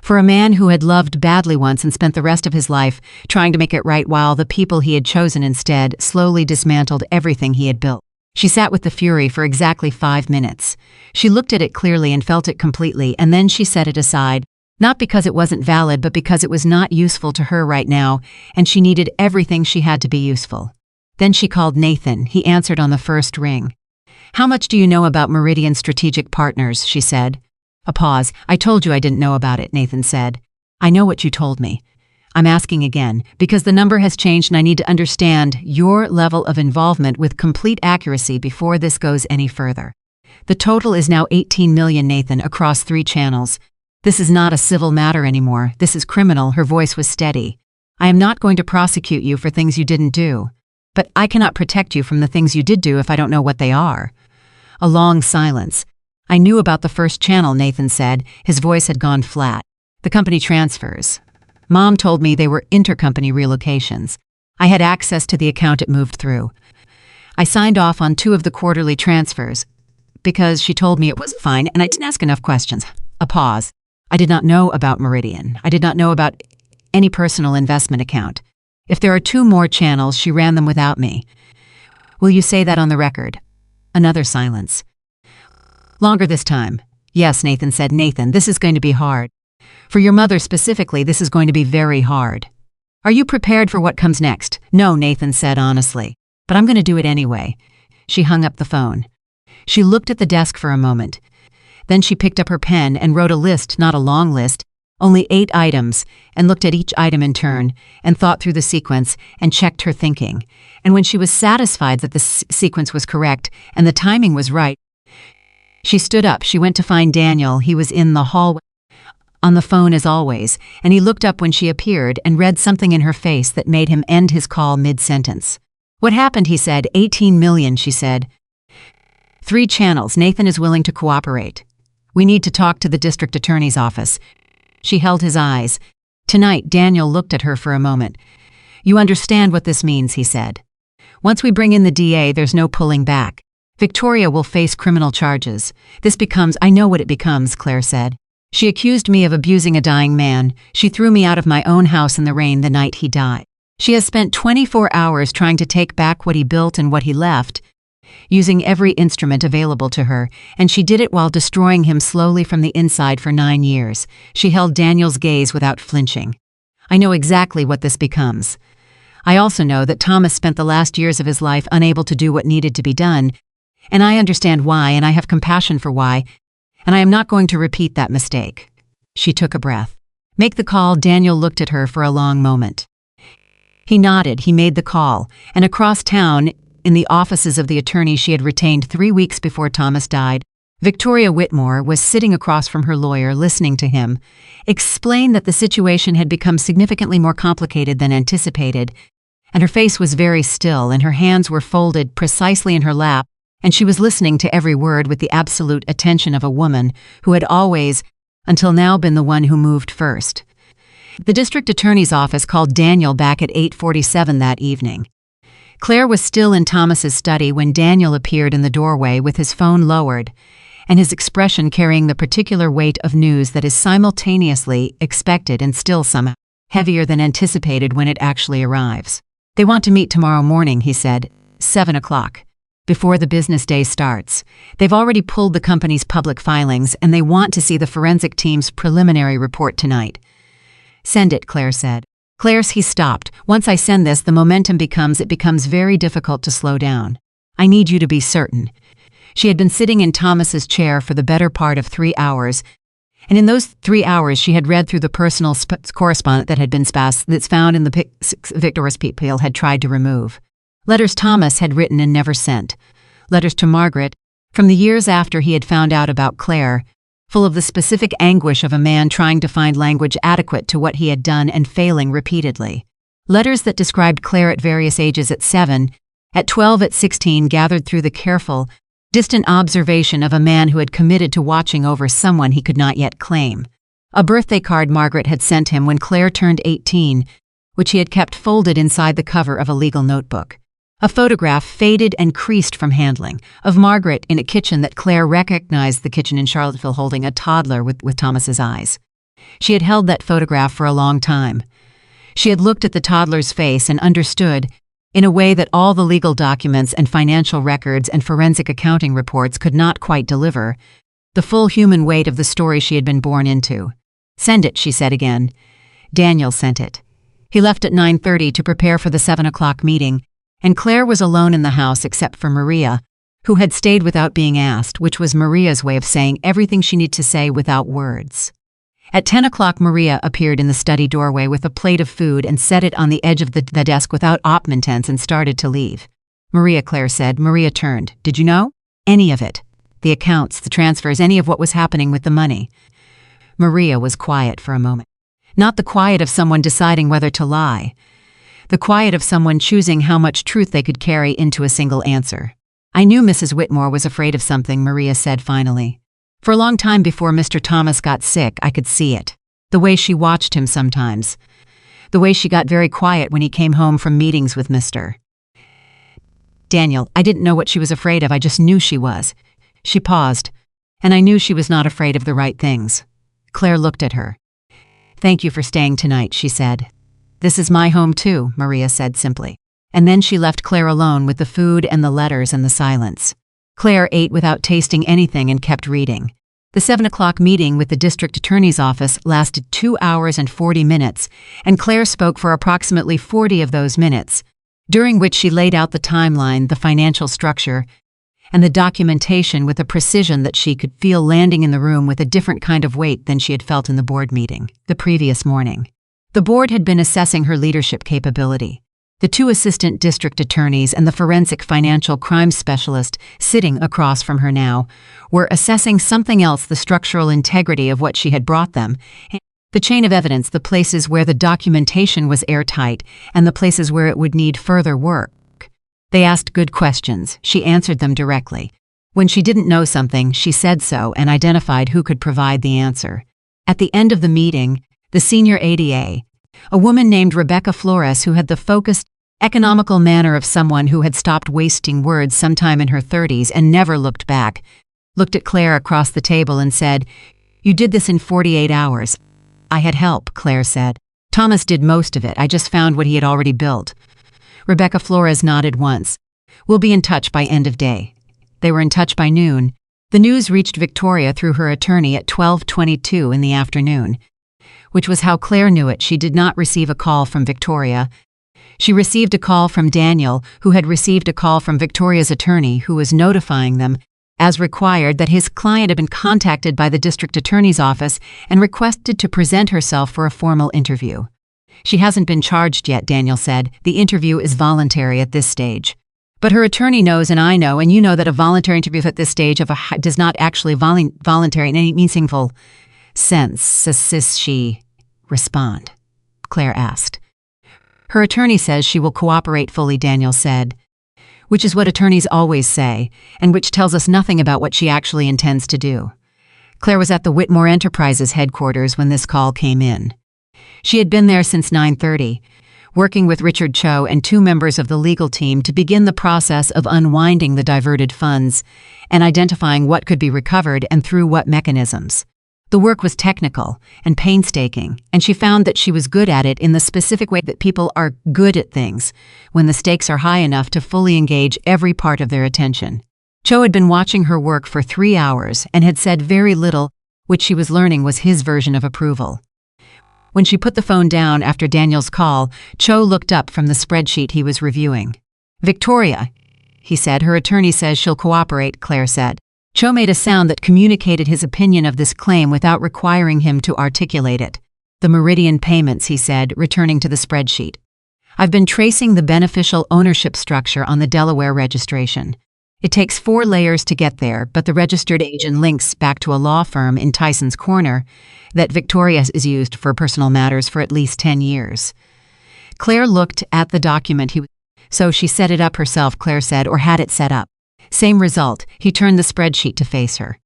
For a man who had loved badly once and spent the rest of his life trying to make it right while the people he had chosen instead slowly dismantled everything he had built. She sat with the fury for exactly 5 minutes. She looked at it clearly and felt it completely, and then she set it aside, not because it wasn't valid, but because it was not useful to her right now, and she needed everything she had to be useful. Then she called Nathan. He answered on the first ring. "How much do you know about Meridian Strategic Partners?" she said. A pause. "I told you I didn't know about it," Nathan said. "I know what you told me. I'm asking again, because the number has changed and I need to understand your level of involvement with complete accuracy before this goes any further. The total is now 18 million, Nathan, across 3 channels. This is not a civil matter anymore. This is criminal." Her voice was steady. "I am not going to prosecute you for things you didn't do. But I cannot protect you from the things you did do if I don't know what they are." A long silence. "I knew about the first channel," Nathan said. His voice had gone flat. "The company transfers. Mom told me they were intercompany relocations. I had access to the account it moved through. I signed off on 2 of the quarterly transfers because she told me it was fine and I didn't ask enough questions." A pause. "I did not know about Meridian. I did not know about any personal investment account. If there are 2 more channels, she ran them without me. Will you say that on the record?" Another silence. "Longer this time." "Yes," Nathan said. "Nathan, this is going to be hard. For your mother specifically, this is going to be very hard. Are you prepared for what comes next?" "No," Nathan said honestly. "But I'm going to do it anyway." She hung up the phone. She looked at the desk for a moment. Then she picked up her pen and wrote a list, not a long list, only 8 items, and looked at each item in turn, and thought through the sequence, and checked her thinking. And when she was satisfied that the sequence was correct and the timing was right, she stood up. She went to find Daniel. He was in the hallway, on the phone as always, and he looked up when she appeared and read something in her face that made him end his call mid-sentence. "What happened?" he said. 18 million, she said. 3 channels. Nathan is willing to cooperate. We need to talk to the district attorney's office. She held his eyes. Tonight, Daniel looked at her for a moment. "You understand what this means," he said. "Once we bring in the DA, there's no pulling back. Victoria will face criminal charges. This becomes—" "I know what it becomes," Claire said. "She accused me of abusing a dying man. She threw me out of my own house in the rain the night he died. She has spent 24 hours trying to take back what he built and what he left, using every instrument available to her, and she did it while destroying him slowly from the inside for 9 years. She held Daniel's gaze without flinching. "I know exactly what this becomes. I also know that Thomas spent the last years of his life unable to do what needed to be done, and I understand why, and I have compassion for why, and I am not going to repeat that mistake." She took a breath. "Make the call." Daniel looked at her for a long moment. He nodded. He made the call, and across town, in the offices of the attorney she had retained 3 weeks before Thomas died, Victoria Whitmore was sitting across from her lawyer, listening to him explain that the situation had become significantly more complicated than anticipated, and her face was very still and her hands were folded precisely in her lap, and she was listening to every word with the absolute attention of a woman who had always, until now, been the one who moved first. The district attorney's office called Daniel back at 8:47 that evening. Claire was still in Thomas's study when Daniel appeared in the doorway with his phone lowered, and his expression carrying the particular weight of news that is simultaneously expected and still somehow heavier than anticipated when it actually arrives. "They want to meet tomorrow morning," he said, 7 o'clock. "Before the business day starts. They've already pulled the company's public filings, and they want to see the forensic team's preliminary report tonight." "Send it," Claire said. He stopped. "Once I send this, the momentum becomes very difficult to slow down. I need you to be certain." She had been sitting in Thomas's chair for the better part of 3 hours, and in those 3 hours she had read through the personal correspondence that had been that's found in the Victoria's people had tried to remove. Letters Thomas had written and never sent. Letters to Margaret, from the years after he had found out about Claire, full of the specific anguish of a man trying to find language adequate to what he had done and failing repeatedly. Letters that described Claire at various ages at 7, at 12, at 16, gathered through the careful, distant observation of a man who had committed to watching over someone he could not yet claim. A birthday card Margaret had sent him when Claire turned 18, which he had kept folded inside the cover of a legal notebook. A photograph, faded and creased from handling, of Margaret in a kitchen that Claire recognized, the kitchen in Charlottesville, holding a toddler with Thomas's eyes. She had held that photograph for a long time. She had looked at the toddler's face and understood, in a way that all the legal documents and financial records and forensic accounting reports could not quite deliver, the full human weight of the story she had been born into. "Send it," she said again. Daniel sent it. He left at 9:30 to prepare for the 7 o'clock meeting, and Claire was alone in the house except for Maria, who had stayed without being asked, which was Maria's way of saying everything she needed to say without words. At 10 o'clock, Maria appeared in the study doorway with a plate of food and set it on the edge of the desk without oppotence and started to leave. "Maria," Claire said. Maria turned. "Did you know? Any of it? The accounts, the transfers, any of what was happening with the money?" Maria was quiet for a moment. Not the quiet of someone deciding whether to lie. The quiet of someone choosing how much truth they could carry into a single answer. "I knew Mrs. Whitmore was afraid of something," Maria said finally. "For a long time before Mr. Thomas got sick, I could see it. The way she watched him sometimes. The way she got very quiet when he came home from meetings with Mr. Daniel. I didn't know what she was afraid of, I just knew she was." She paused, and I knew she was not afraid of the right things. Claire looked at her. "Thank you for staying tonight," she said. "This is my home too," Maria said simply. And then she left Claire alone with the food and the letters and the silence. Claire ate without tasting anything and kept reading. The 7 o'clock meeting with the district attorney's office lasted 2 hours and 40 minutes, and Claire spoke for approximately 40 of those minutes, during which she laid out the timeline, the financial structure, and the documentation with a precision that she could feel landing in the room with a different kind of weight than she had felt in the board meeting the previous morning. The board had been assessing her leadership capability. The 2 assistant district attorneys and the forensic financial crimes specialist sitting across from her now were assessing something else, the structural integrity of what she had brought them, the chain of evidence, the places where the documentation was airtight and the places where it would need further work. They asked good questions. She answered them directly. When she didn't know something, she said so and identified who could provide the answer. At the end of the meeting, the senior ADA, a woman named Rebecca Flores, who had the focused, economical manner of someone who had stopped wasting words sometime in her 30s and never looked back, looked at Claire across the table and said, "You did this in 48 hours. "I had help," Claire said. "Thomas did most of it. I just found what he had already built." Rebecca Flores nodded once. "We'll be in touch by end of day." They were in touch by noon. The news reached Victoria through her attorney at 12:22 in the afternoon, which was how Claire knew it. She did not receive a call from Victoria. She received a call from Daniel, who had received a call from Victoria's attorney, who was notifying them, as required, that his client had been contacted by the district attorney's office and requested to present herself for a formal interview. "She hasn't been charged yet," Daniel said. "The interview is voluntary at this stage." But her attorney knows, and I know, and you know, that a voluntary interview at this stage does not actually voluntary in any meaningful sense. Says she respond? Claire asked. "Her attorney says she will cooperate fully," Daniel said, which is what attorneys always say, and which tells us nothing about what she actually intends to do. Claire was at the Whitmore Enterprises headquarters when this call came in. She had been there since 9:30, working with Richard Cho and 2 members of the legal team to begin the process of unwinding the diverted funds and identifying what could be recovered and through what mechanisms. The work was technical and painstaking, and she found that she was good at it in the specific way that people are good at things, when the stakes are high enough to fully engage every part of their attention. Cho had been watching her work for 3 hours and had said very little, which she was learning was his version of approval. When she put the phone down after Daniel's call, Cho looked up from the spreadsheet he was reviewing. "Victoria," he said. "Her attorney says she'll cooperate," Claire said. Cho made a sound that communicated his opinion of this claim without requiring him to articulate it. "The Meridian payments," he said, returning to the spreadsheet. "I've been tracing the beneficial ownership structure on the Delaware registration. It takes 4 layers to get there, but the registered agent links back to a law firm in Tyson's Corner that Victoria has used for personal matters for at least 10 years. Claire looked at the document so she set it up herself, Claire said, or had it set up. Same result. He turned the spreadsheet to face her.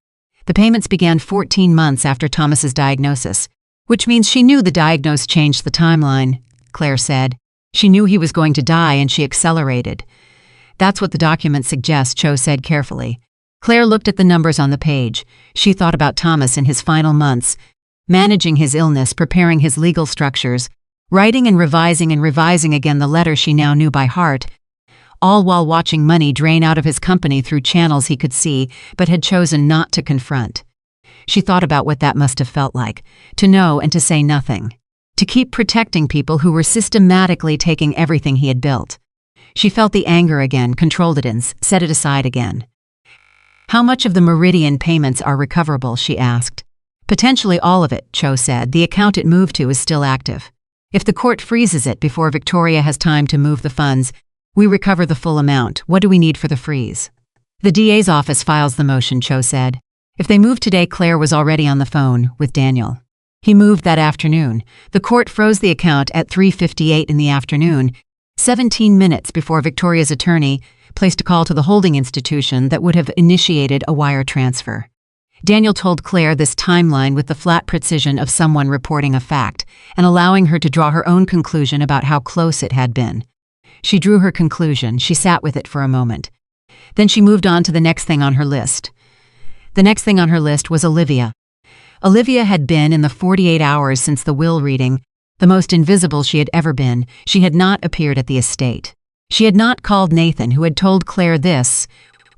The payments began 14 months after Thomas's diagnosis, which means she knew the diagnosis changed the timeline, Claire said. She knew he was going to die and she accelerated. That's what the document suggests, Cho said carefully. Claire looked at the numbers on the page. She thought about Thomas in his final months, managing his illness, preparing his legal structures, writing and revising again the letter she now knew by heart, all while watching money drain out of his company through channels he could see but had chosen not to confront. She thought about what that must have felt like, to know and to say nothing, to keep protecting people who were systematically taking everything he had built. She felt the anger again, controlled it and set it aside again. How much of the Meridian payments are recoverable, she asked. Potentially all of it, Cho said. The account it moved to is still active. If the court freezes it before Victoria has time to move the funds, we recover the full amount. What do we need for the freeze? The DA's office files the motion, Cho said. If they move today, Claire was already on the phone with Daniel. He moved that afternoon. The court froze the account at 3:58 in the afternoon, 17 minutes before Victoria's attorney placed a call to the holding institution that would have initiated a wire transfer. Daniel told Claire this timeline with the flat precision of someone reporting a fact and allowing her to draw her own conclusion about how close it had been. She drew her conclusion. She sat with it for a moment. Then she moved on to the next thing on her list. The next thing on her list was Olivia. Olivia had been, in the 48 hours since the will reading, the most invisible she had ever been. She had not appeared at the estate. She had not called Nathan, who had told Claire this,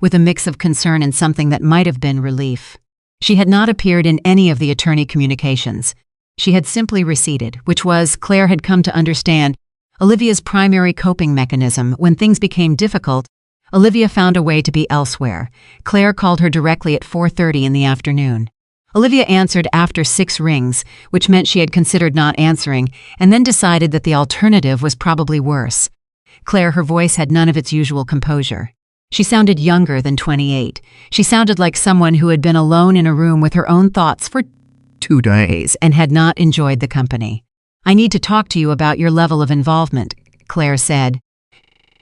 with a mix of concern and something that might have been relief. She had not appeared in any of the attorney communications. She had simply receded, which was, Claire had come to understand, Olivia's primary coping mechanism. When things became difficult, Olivia found a way to be elsewhere. Claire called her directly at 4:30 in the afternoon. Olivia answered after 6 rings, which meant she had considered not answering, and then decided that the alternative was probably worse. Claire, her voice had none of its usual composure. She sounded younger than 28. She sounded like someone who had been alone in a room with her own thoughts for 2 days and had not enjoyed the company. I need to talk to you about your level of involvement, Claire said.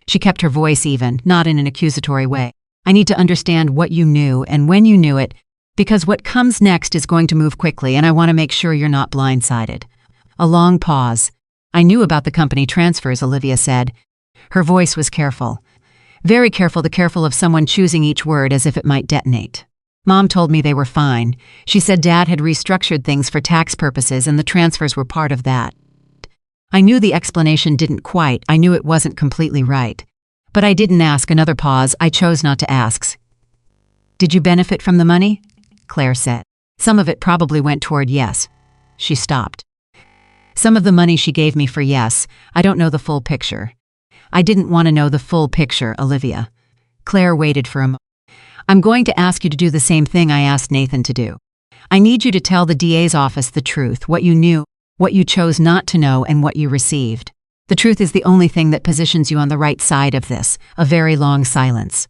She kept her voice even, not in an accusatory way. I need to understand what you knew and when you knew it, because what comes next is going to move quickly and I want to make sure you're not blindsided. A long pause. I knew about the company transfers, Olivia said. Her voice was careful. Very careful, the careful of someone choosing each word as if it might detonate. Mom told me they were fine. She said Dad had restructured things for tax purposes and the transfers were part of that. I knew the explanation didn't quite, I knew it wasn't completely right. But I didn't ask. Another pause. I chose not to ask. Did you benefit from the money? Claire said. Some of it probably went toward yes. She stopped. Some of the money she gave me for yes. I don't know the full picture. I didn't want to know the full picture, Olivia. Claire waited for a moment. I'm going to ask you to do the same thing I asked Nathan to do. I need you to tell the DA's office the truth, what you knew, what you chose not to know, and what you received. The truth is the only thing that positions you on the right side of this. A very long silence.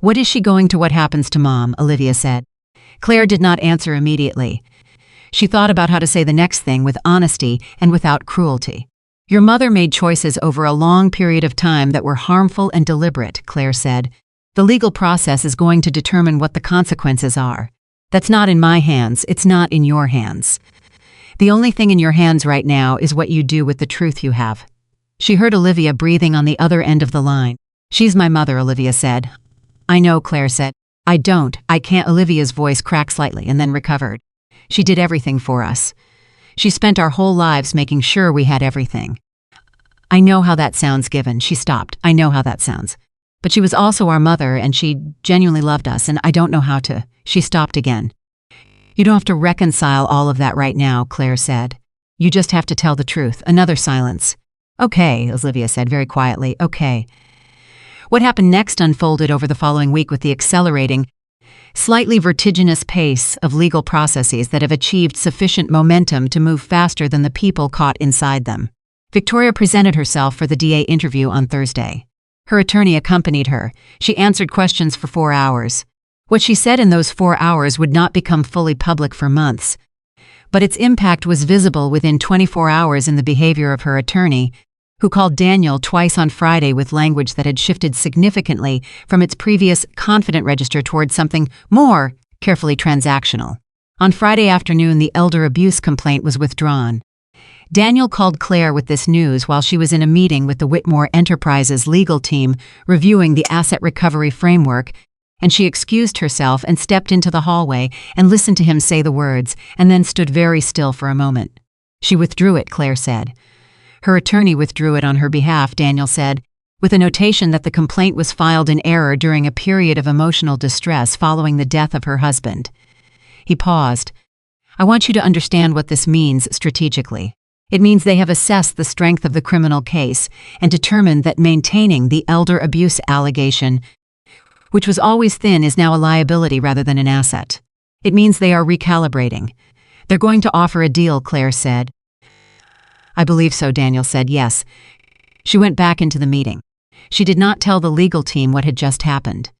What is she going to? What happens to Mom? Olivia said. Claire did not answer immediately. She thought about how to say the next thing with honesty and without cruelty. Your mother made choices over a long period of time that were harmful and deliberate, Claire said. The legal process is going to determine what the consequences are. That's not in my hands. It's not in your hands. The only thing in your hands right now is what you do with the truth you have. She heard Olivia breathing on the other end of the line. She's my mother, Olivia said. I know, Claire said. I can't. Olivia's voice cracked slightly and then recovered. She did everything for us. She spent our whole lives making sure we had everything. I know how that sounds given. She stopped. I know how that sounds. But she was also our mother and she genuinely loved us and I don't know how to. She stopped again. You don't have to reconcile all of that right now, Claire said. You just have to tell the truth. Another silence. Okay, Olivia said very quietly. Okay. What happened next unfolded over the following week with the accelerating, slightly vertiginous pace of legal processes that have achieved sufficient momentum to move faster than the people caught inside them. Victoria presented herself for the DA interview on Thursday. Her attorney accompanied her. She answered questions for 4 hours. What she said in those 4 hours would not become fully public for months, but its impact was visible within 24 hours in the behavior of her attorney, who called Daniel twice on Friday with language that had shifted significantly from its previous confident register towards something more carefully transactional. On Friday afternoon, the elder abuse complaint was withdrawn. Daniel called Claire with this news while she was in a meeting with the Whitmore Enterprises legal team reviewing the asset recovery framework, and she excused herself and stepped into the hallway and listened to him say the words, and then stood very still for a moment. She withdrew it, Claire said. Her attorney withdrew it on her behalf, Daniel said, with a notation that the complaint was filed in error during a period of emotional distress following the death of her husband. He paused. I want you to understand what this means strategically. It means they have assessed the strength of the criminal case and determined that maintaining the elder abuse allegation, which was always thin, is now a liability rather than an asset. It means they are recalibrating. They're going to offer a deal, Claire said. I believe so, Daniel said, yes. She went back into the meeting. She did not tell the legal team what had just happened.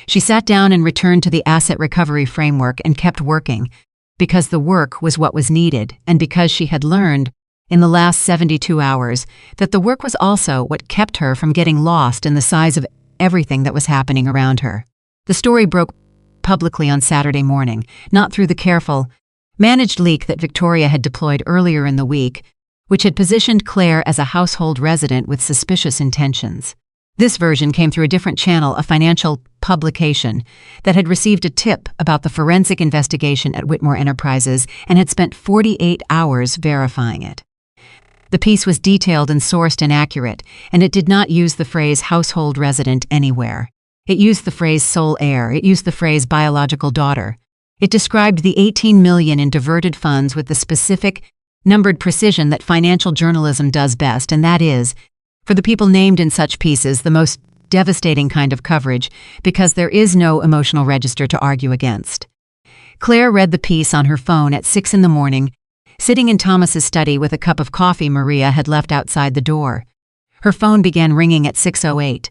She sat down and returned to the asset recovery framework and kept working, because the work was what was needed, and because she had learned, in the last 72 hours, that the work was also what kept her from getting lost in the size of everything that was happening around her. The story broke publicly on Saturday morning, not through the careful, managed leak that Victoria had deployed earlier in the week, which had positioned Claire as a household resident with suspicious intentions. This version came through a different channel, a financial publication that had received a tip about the forensic investigation at Whitmore Enterprises and had spent 48 hours verifying it. The piece was detailed and sourced and accurate, and it did not use the phrase household resident anywhere. It used the phrase sole heir. It used the phrase biological daughter. It described the $18 million in diverted funds with the specific, numbered precision that financial journalism does best, and that is, for the people named in such pieces, the most devastating kind of coverage, because there is no emotional register to argue against. Claire read the piece on her phone at 6 a.m, sitting in Thomas's study with a cup of coffee Maria had left outside the door. Her phone began ringing at 6:08.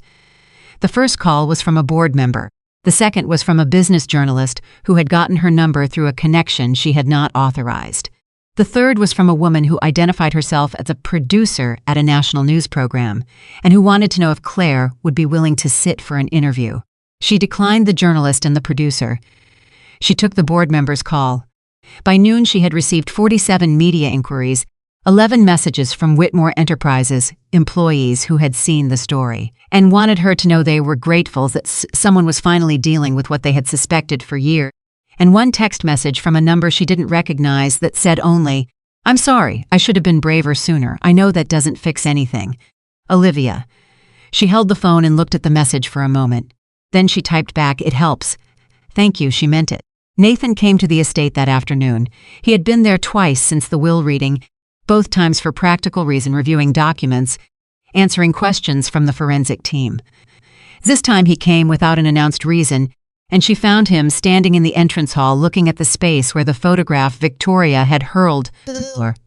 The first call was from a board member. The second was from a business journalist who had gotten her number through a connection she had not authorized. The third was from a woman who identified herself as a producer at a national news program and who wanted to know if Claire would be willing to sit for an interview. She declined the journalist and the producer. She took the board member's call. By noon, she had received 47 media inquiries, 11 messages from Whitmore Enterprises employees who had seen the story and wanted her to know they were grateful that someone was finally dealing with what they had suspected for years, and one text message from a number she didn't recognize that said only, "I'm sorry, I should have been braver sooner. I know that doesn't fix anything. Olivia." She held the phone and looked at the message for a moment. Then she typed back, "It helps. Thank you," she meant it. Nathan came to the estate that afternoon. He had been there twice since the will reading, both times for practical reason, reviewing documents, answering questions from the forensic team. This time he came without an announced reason, and she found him standing in the entrance hall looking at the space where the photograph Victoria had hurled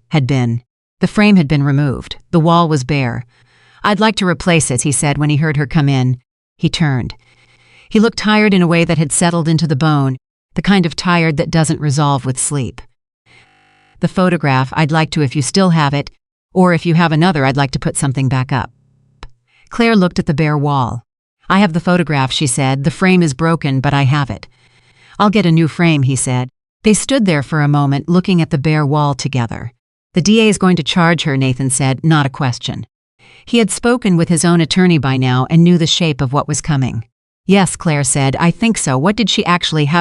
had been. The frame had been removed. The wall was bare. "I'd like to replace it," he said when he heard her come in. He turned. He looked tired in a way that had settled into the bone, the kind of tired that doesn't resolve with sleep. "The photograph, I'd like to, if you still have it, or if you have another, I'd like to put something back up." Claire looked at the bare wall. "I have the photograph," she said. "The frame is broken, but I have it." "I'll get a new frame," he said. They stood there for a moment looking at the bare wall together. "The DA is going to charge her," Nathan said, not a question. He had spoken with his own attorney by now and knew the shape of what was coming. "Yes," Claire said, "I think so. How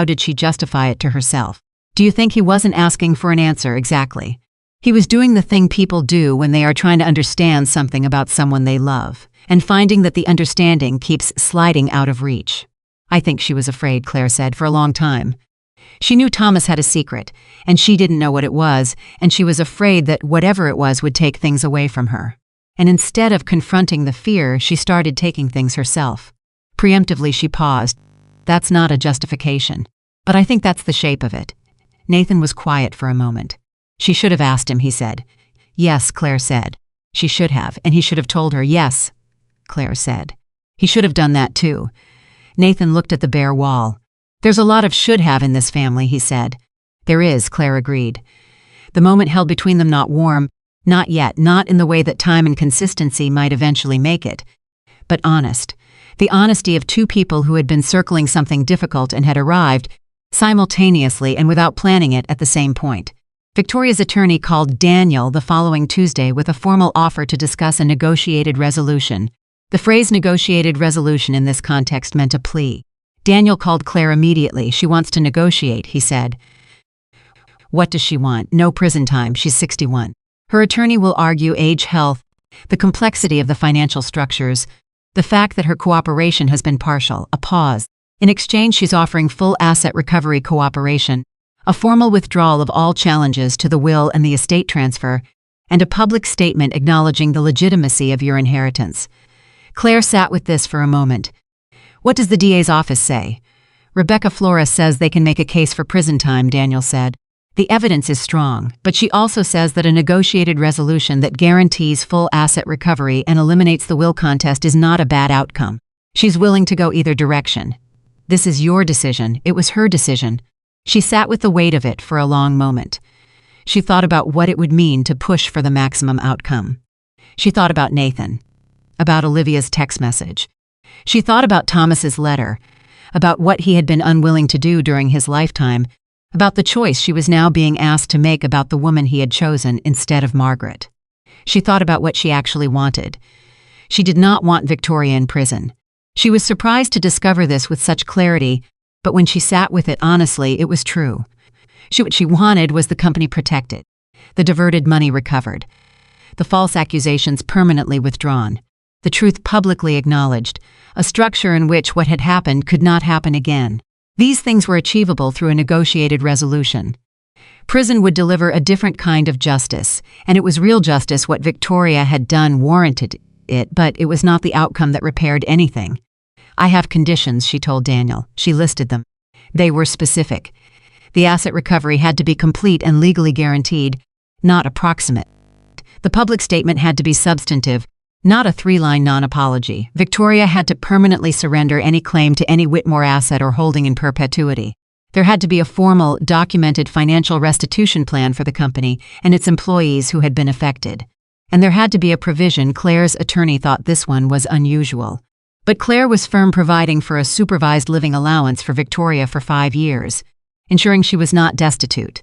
did she justify it to herself? Do you think he wasn't asking for an answer exactly? He was doing the thing people do when they are trying to understand something about someone they love, and finding that the understanding keeps sliding out of reach." "I think she was afraid," Claire said, "for a long time. She knew Thomas had a secret, and she didn't know what it was, and she was afraid that whatever it was would take things away from her. And instead of confronting the fear, she started taking things herself." Preemptively, she paused. "That's not a justification. But I think that's the shape of it." Nathan was quiet for a moment. "She should have asked him," he said. "Yes," Claire said. "She should have, and he should have told her." "Yes," Claire said. He should have done that too. Nathan looked at the bare wall. There's a lot of should have in this family, he said. There is, Claire agreed. The moment held between them not warm, not yet, not in the way that time and consistency might eventually make it, but honest. The honesty of two people who had been circling something difficult and had arrived, simultaneously and without planning it, at the same point. Victoria's attorney called Daniel the following Tuesday with a formal offer to discuss a negotiated resolution. The phrase negotiated resolution in this context meant a plea. Daniel called Claire immediately. She wants to negotiate, he said. What does she want? No prison time. She's 61. Her attorney will argue age, health, the complexity of the financial structures, the fact that her cooperation has been partial, a pause. In exchange, she's offering full asset recovery cooperation, a formal withdrawal of all challenges to the will and the estate transfer, and a public statement acknowledging the legitimacy of your inheritance. Claire sat with this for a moment. What does the DA's office say? Rebecca Flores says they can make a case for prison time, Daniel said. The evidence is strong, but she also says that a negotiated resolution that guarantees full asset recovery and eliminates the will contest is not a bad outcome. She's willing to go either direction. This is your decision. It was her decision. She sat with the weight of it for a long moment. She thought about what it would mean to push for the maximum outcome. She thought about Nathan, about Olivia's text message. She thought about Thomas's letter, about what he had been unwilling to do during his lifetime, about the choice she was now being asked to make about the woman he had chosen instead of Margaret. She thought about what she actually wanted. She did not want Victoria in prison. She was surprised to discover this with such clarity, but when she sat with it honestly, it was true. What she wanted was the company protected, the diverted money recovered, the false accusations permanently withdrawn, the truth publicly acknowledged, a structure in which what had happened could not happen again. These things were achievable through a negotiated resolution. Prison would deliver a different kind of justice, and it was real justice. What Victoria had done warranted it, but it was not the outcome that repaired anything. I have conditions, she told Daniel. She listed them. They were specific. The asset recovery had to be complete and legally guaranteed, not approximate. The public statement had to be substantive, not a three-line non-apology. Victoria had to permanently surrender any claim to any Whitmore asset or holding in perpetuity. There had to be a formal, documented financial restitution plan for the company and its employees who had been affected. And there had to be a provision. Claire's attorney thought this one was unusual. But Claire was firm, providing for a supervised living allowance for Victoria for 5 years, ensuring she was not destitute.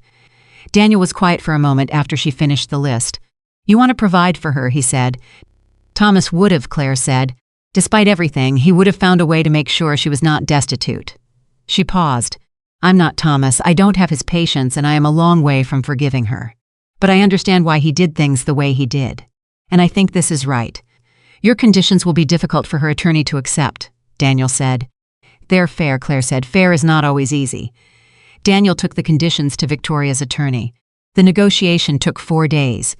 Daniel was quiet for a moment after she finished the list. You want to provide for her, he said. Thomas would have, Claire said. Despite everything, he would have found a way to make sure she was not destitute. She paused. I'm not Thomas. I don't have his patience, and I am a long way from forgiving her. But I understand why he did things the way he did. And I think this is right. Your conditions will be difficult for her attorney to accept, Daniel said. They're fair, Claire said. Fair is not always easy. Daniel took the conditions to Victoria's attorney. The negotiation took 4 days.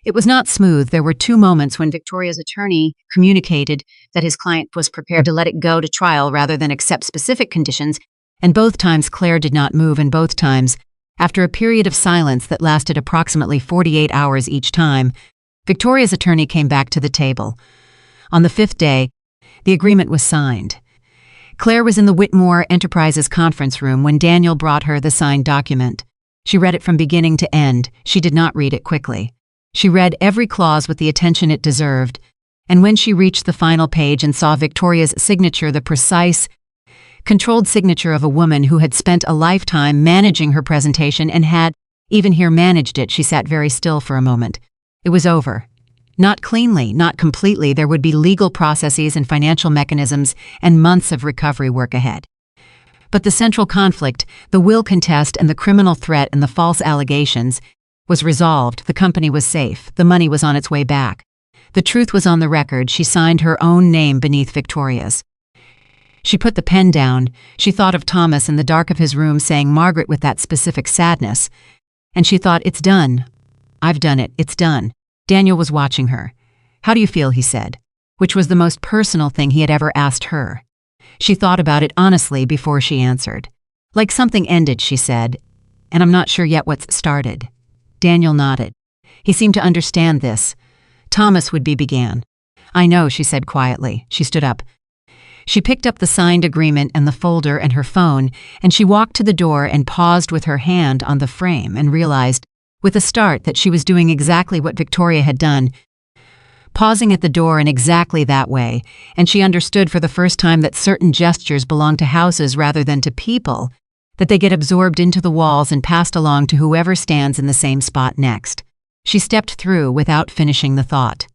It was not smooth. There were 2 moments when Victoria's attorney communicated that his client was prepared to let it go to trial rather than accept specific conditions, and both times Claire did not move, and both times, after a period of silence that lasted approximately 48 hours each time, Victoria's attorney came back to the table. On the 5th day, the agreement was signed. Claire was in the Whitmore Enterprises conference room when Daniel brought her the signed document. She read it from beginning to end. She did not read it quickly. She read every clause with the attention it deserved, and when she reached the final page and saw Victoria's signature, the precise, controlled signature of a woman who had spent a lifetime managing her presentation and had, even here, managed it, she sat very still for a moment. It was over. Not cleanly, not completely. There would be legal processes and financial mechanisms and months of recovery work ahead. But the central conflict, the will contest and the criminal threat and the false allegations, was resolved. The company was safe. The money was on its way back. The truth was on the record. She signed her own name beneath Victoria's. She put the pen down. She thought of Thomas in the dark of his room saying Margaret with that specific sadness. And she thought, it's done. I've done it. It's done. Daniel was watching her. How do you feel, he said, which was the most personal thing he had ever asked her. She thought about it honestly before she answered. Like something ended, she said, and I'm not sure yet what's started. Daniel nodded. He seemed to understand this. Thomas Whitmore began. I know, she said quietly. She stood up. She picked up the signed agreement and the folder and her phone, and she walked to the door and paused with her hand on the frame and realized, with a start, that she was doing exactly what Victoria had done, pausing at the door in exactly that way, and she understood for the first time that certain gestures belong to houses rather than to people, that they get absorbed into the walls and passed along to whoever stands in the same spot next. She stepped through without finishing the thought.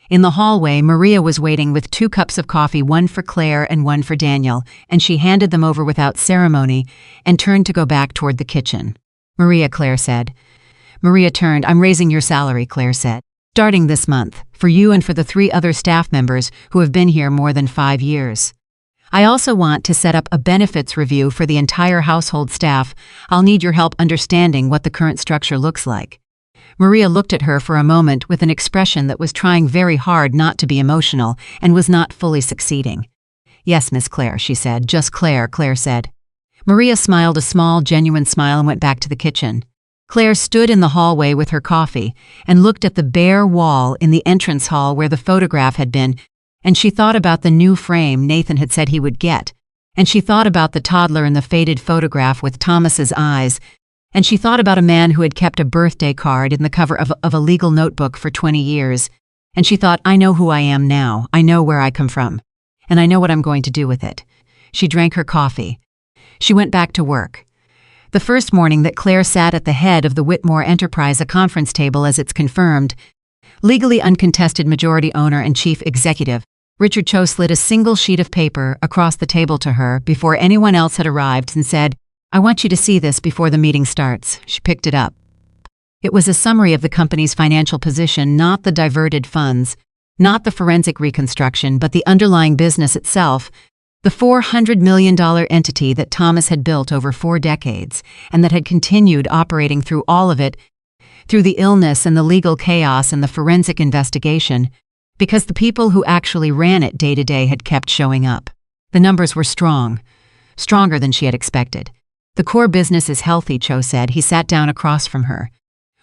In the hallway, Maria was waiting with 2 cups of coffee, one for Claire and one for Daniel, and she handed them over without ceremony and turned to go back toward the kitchen. "Maria," Claire said. Maria turned. "I'm raising your salary," Claire said. "Starting this month, for you and for the 3 other staff members who have been here more than 5 years. I also want to set up a benefits review for the entire household staff. I'll need your help understanding what the current structure looks like." Maria looked at her for a moment with an expression that was trying very hard not to be emotional and was not fully succeeding. "Yes, Miss Claire," she said. "Just Claire," Claire said. Maria smiled a small, genuine smile and went back to the kitchen. Claire stood in the hallway with her coffee and looked at the bare wall in the entrance hall where the photograph had been, and she thought about the new frame Nathan had said he would get, and she thought about the toddler in the faded photograph with Thomas's eyes, and she thought about a man who had kept a birthday card in the cover of a legal notebook for 20 years, and she thought, "I know who I am now, I know where I come from, and I know what I'm going to do with it." She drank her coffee. She went back to work. The first morning that Claire sat at the head of the Whitmore Enterprise, a conference table as it's confirmed, legally uncontested majority owner and chief executive, Richard Cho slid a single sheet of paper across the table to her before anyone else had arrived and said, "I want you to see this before the meeting starts." She picked it up. It was a summary of the company's financial position, not the diverted funds, not the forensic reconstruction, but the underlying business itself, the $400 million entity that Thomas had built over 4 decades and that had continued operating through all of it, through the illness and the legal chaos and the forensic investigation, because the people who actually ran it day to day had kept showing up. The numbers were strong, stronger than she had expected. "The core business is healthy," Cho said. He sat down across from her.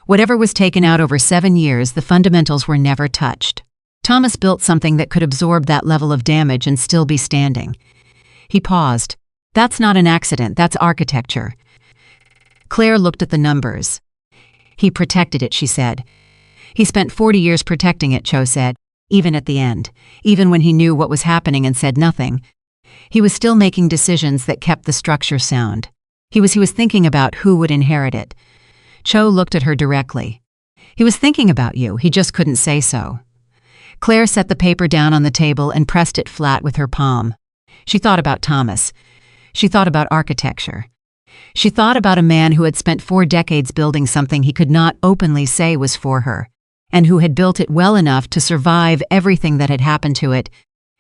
"Whatever was taken out over 7 years, the fundamentals were never touched. Thomas built something that could absorb that level of damage and still be standing." He paused. "That's not an accident, that's architecture." Claire looked at the numbers. "He protected it," she said. "He spent 40 years protecting it," Cho said. "Even at the end, even when he knew what was happening and said nothing, he was still making decisions that kept the structure sound. He was thinking about who would inherit it." Cho looked at her directly. "He was thinking about you, he just couldn't say so." Claire set the paper down on the table and pressed it flat with her palm. She thought about Thomas. She thought about architecture. She thought about a man who had spent 4 decades building something he could not openly say was for her, and who had built it well enough to survive everything that had happened to it,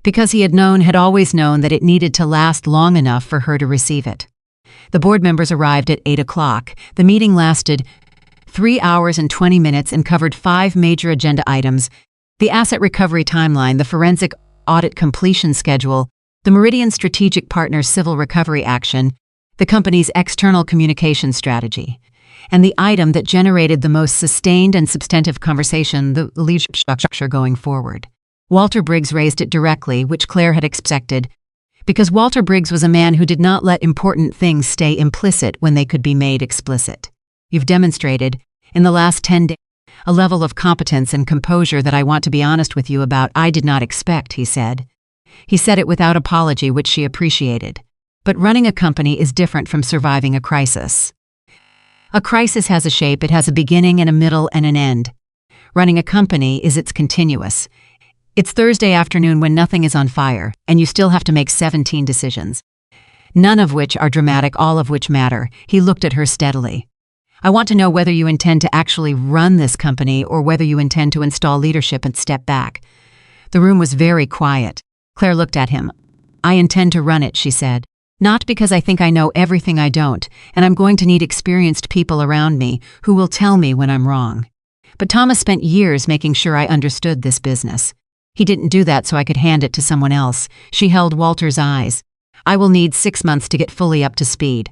because he had always known that it needed to last long enough for her to receive it. The board members arrived at 8 o'clock. The meeting lasted 3 hours and 20 minutes and covered 5 major agenda items: the asset recovery timeline, the forensic audit completion schedule, the Meridian Strategic Partners civil recovery action, the company's external communication strategy, and the item that generated the most sustained and substantive conversation, the leadership structure going forward. Walter Briggs raised it directly, which Claire had expected, because Walter Briggs was a man who did not let important things stay implicit when they could be made explicit. "You've demonstrated, in the last 10 days, a level of competence and composure that I want to be honest with you about I did not expect," he said. He said it without apology, which she appreciated. But running a company is different from surviving a crisis. A crisis has a shape, it has a beginning and a middle and an end. Running a company it's continuous. It's Thursday afternoon when nothing is on fire, and you still have to make 17 decisions. None of which are dramatic, all of which matter. He looked at her steadily. "I want to know whether you intend to actually run this company or whether you intend to install leadership and step back." The room was very quiet. Claire looked at him. "I intend to run it," she said. "Not because I think I know everything I don't, and I'm going to need experienced people around me who will tell me when I'm wrong. But Thomas spent years making sure I understood this business. He didn't do that so I could hand it to someone else." She held Walter's eyes. "I will need 6 months to get fully up to speed.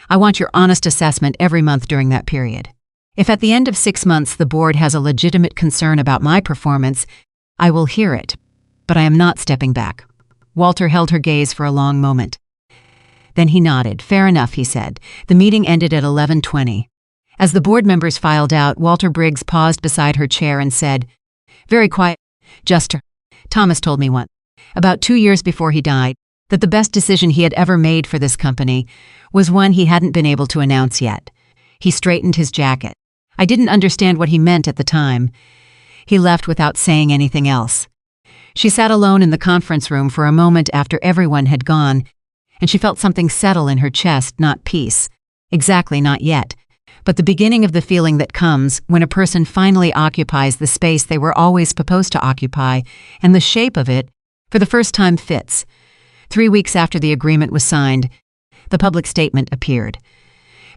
I want your honest assessment every month during that period. If at the end of 6 months the board has a legitimate concern about my performance, I will hear it, but I am not stepping back." Walter held her gaze for a long moment. Then he nodded. Fair enough, he said. The meeting ended at 11:20. As the board members filed out, Walter Briggs paused beside her chair and said, very quiet, just her. Thomas told me once, about 2 years before he died, that the best decision he had ever made for this company was one he hadn't been able to announce yet. He straightened his jacket. I didn't understand what he meant at the time. He left without saying anything else. She sat alone in the conference room for a moment after everyone had gone, and she felt something settle in her chest, not peace. Exactly, not yet. But the beginning of the feeling that comes when a person finally occupies the space they were always supposed to occupy, and the shape of it, for the first time, fits. 3 weeks after the agreement was signed, the public statement appeared.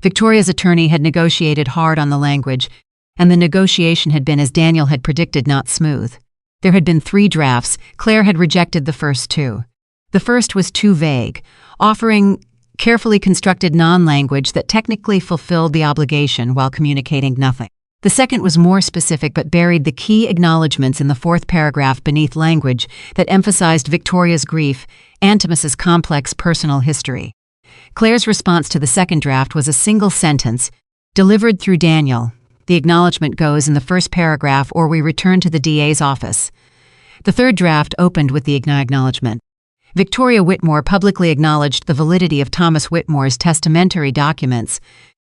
Victoria's attorney had negotiated hard on the language, and the negotiation had been, as Daniel had predicted, not smooth. There had been 3 drafts. Claire had rejected the first 2. The first was too vague, offering carefully constructed non-language that technically fulfilled the obligation while communicating nothing. The second was more specific but buried the key acknowledgments in the 4th paragraph beneath language that emphasized Victoria's grief and Thomas's complex personal history. Claire's response to the second draft was a single sentence, delivered through Daniel. The acknowledgement goes in the first paragraph, or we return to the DA's office. The third draft opened with the acknowledgement. Victoria Whitmore publicly acknowledged the validity of Thomas Whitmore's testamentary documents,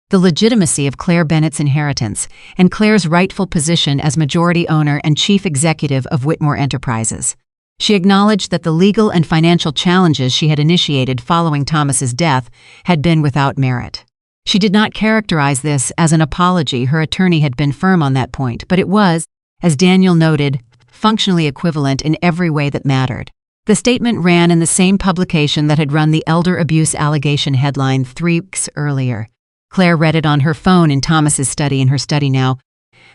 the legitimacy of Claire Bennett's inheritance, and Claire's rightful position as majority owner and chief executive of Whitmore Enterprises. She acknowledged that the legal and financial challenges she had initiated following Thomas's death had been without merit. She did not characterize this as an apology. Her attorney had been firm on that point, but it was, as Daniel noted, functionally equivalent in every way that mattered. The statement ran in the same publication that had run the elder abuse allegation headline 3 weeks earlier. Claire read it on her phone in Thomas's study, in her study now,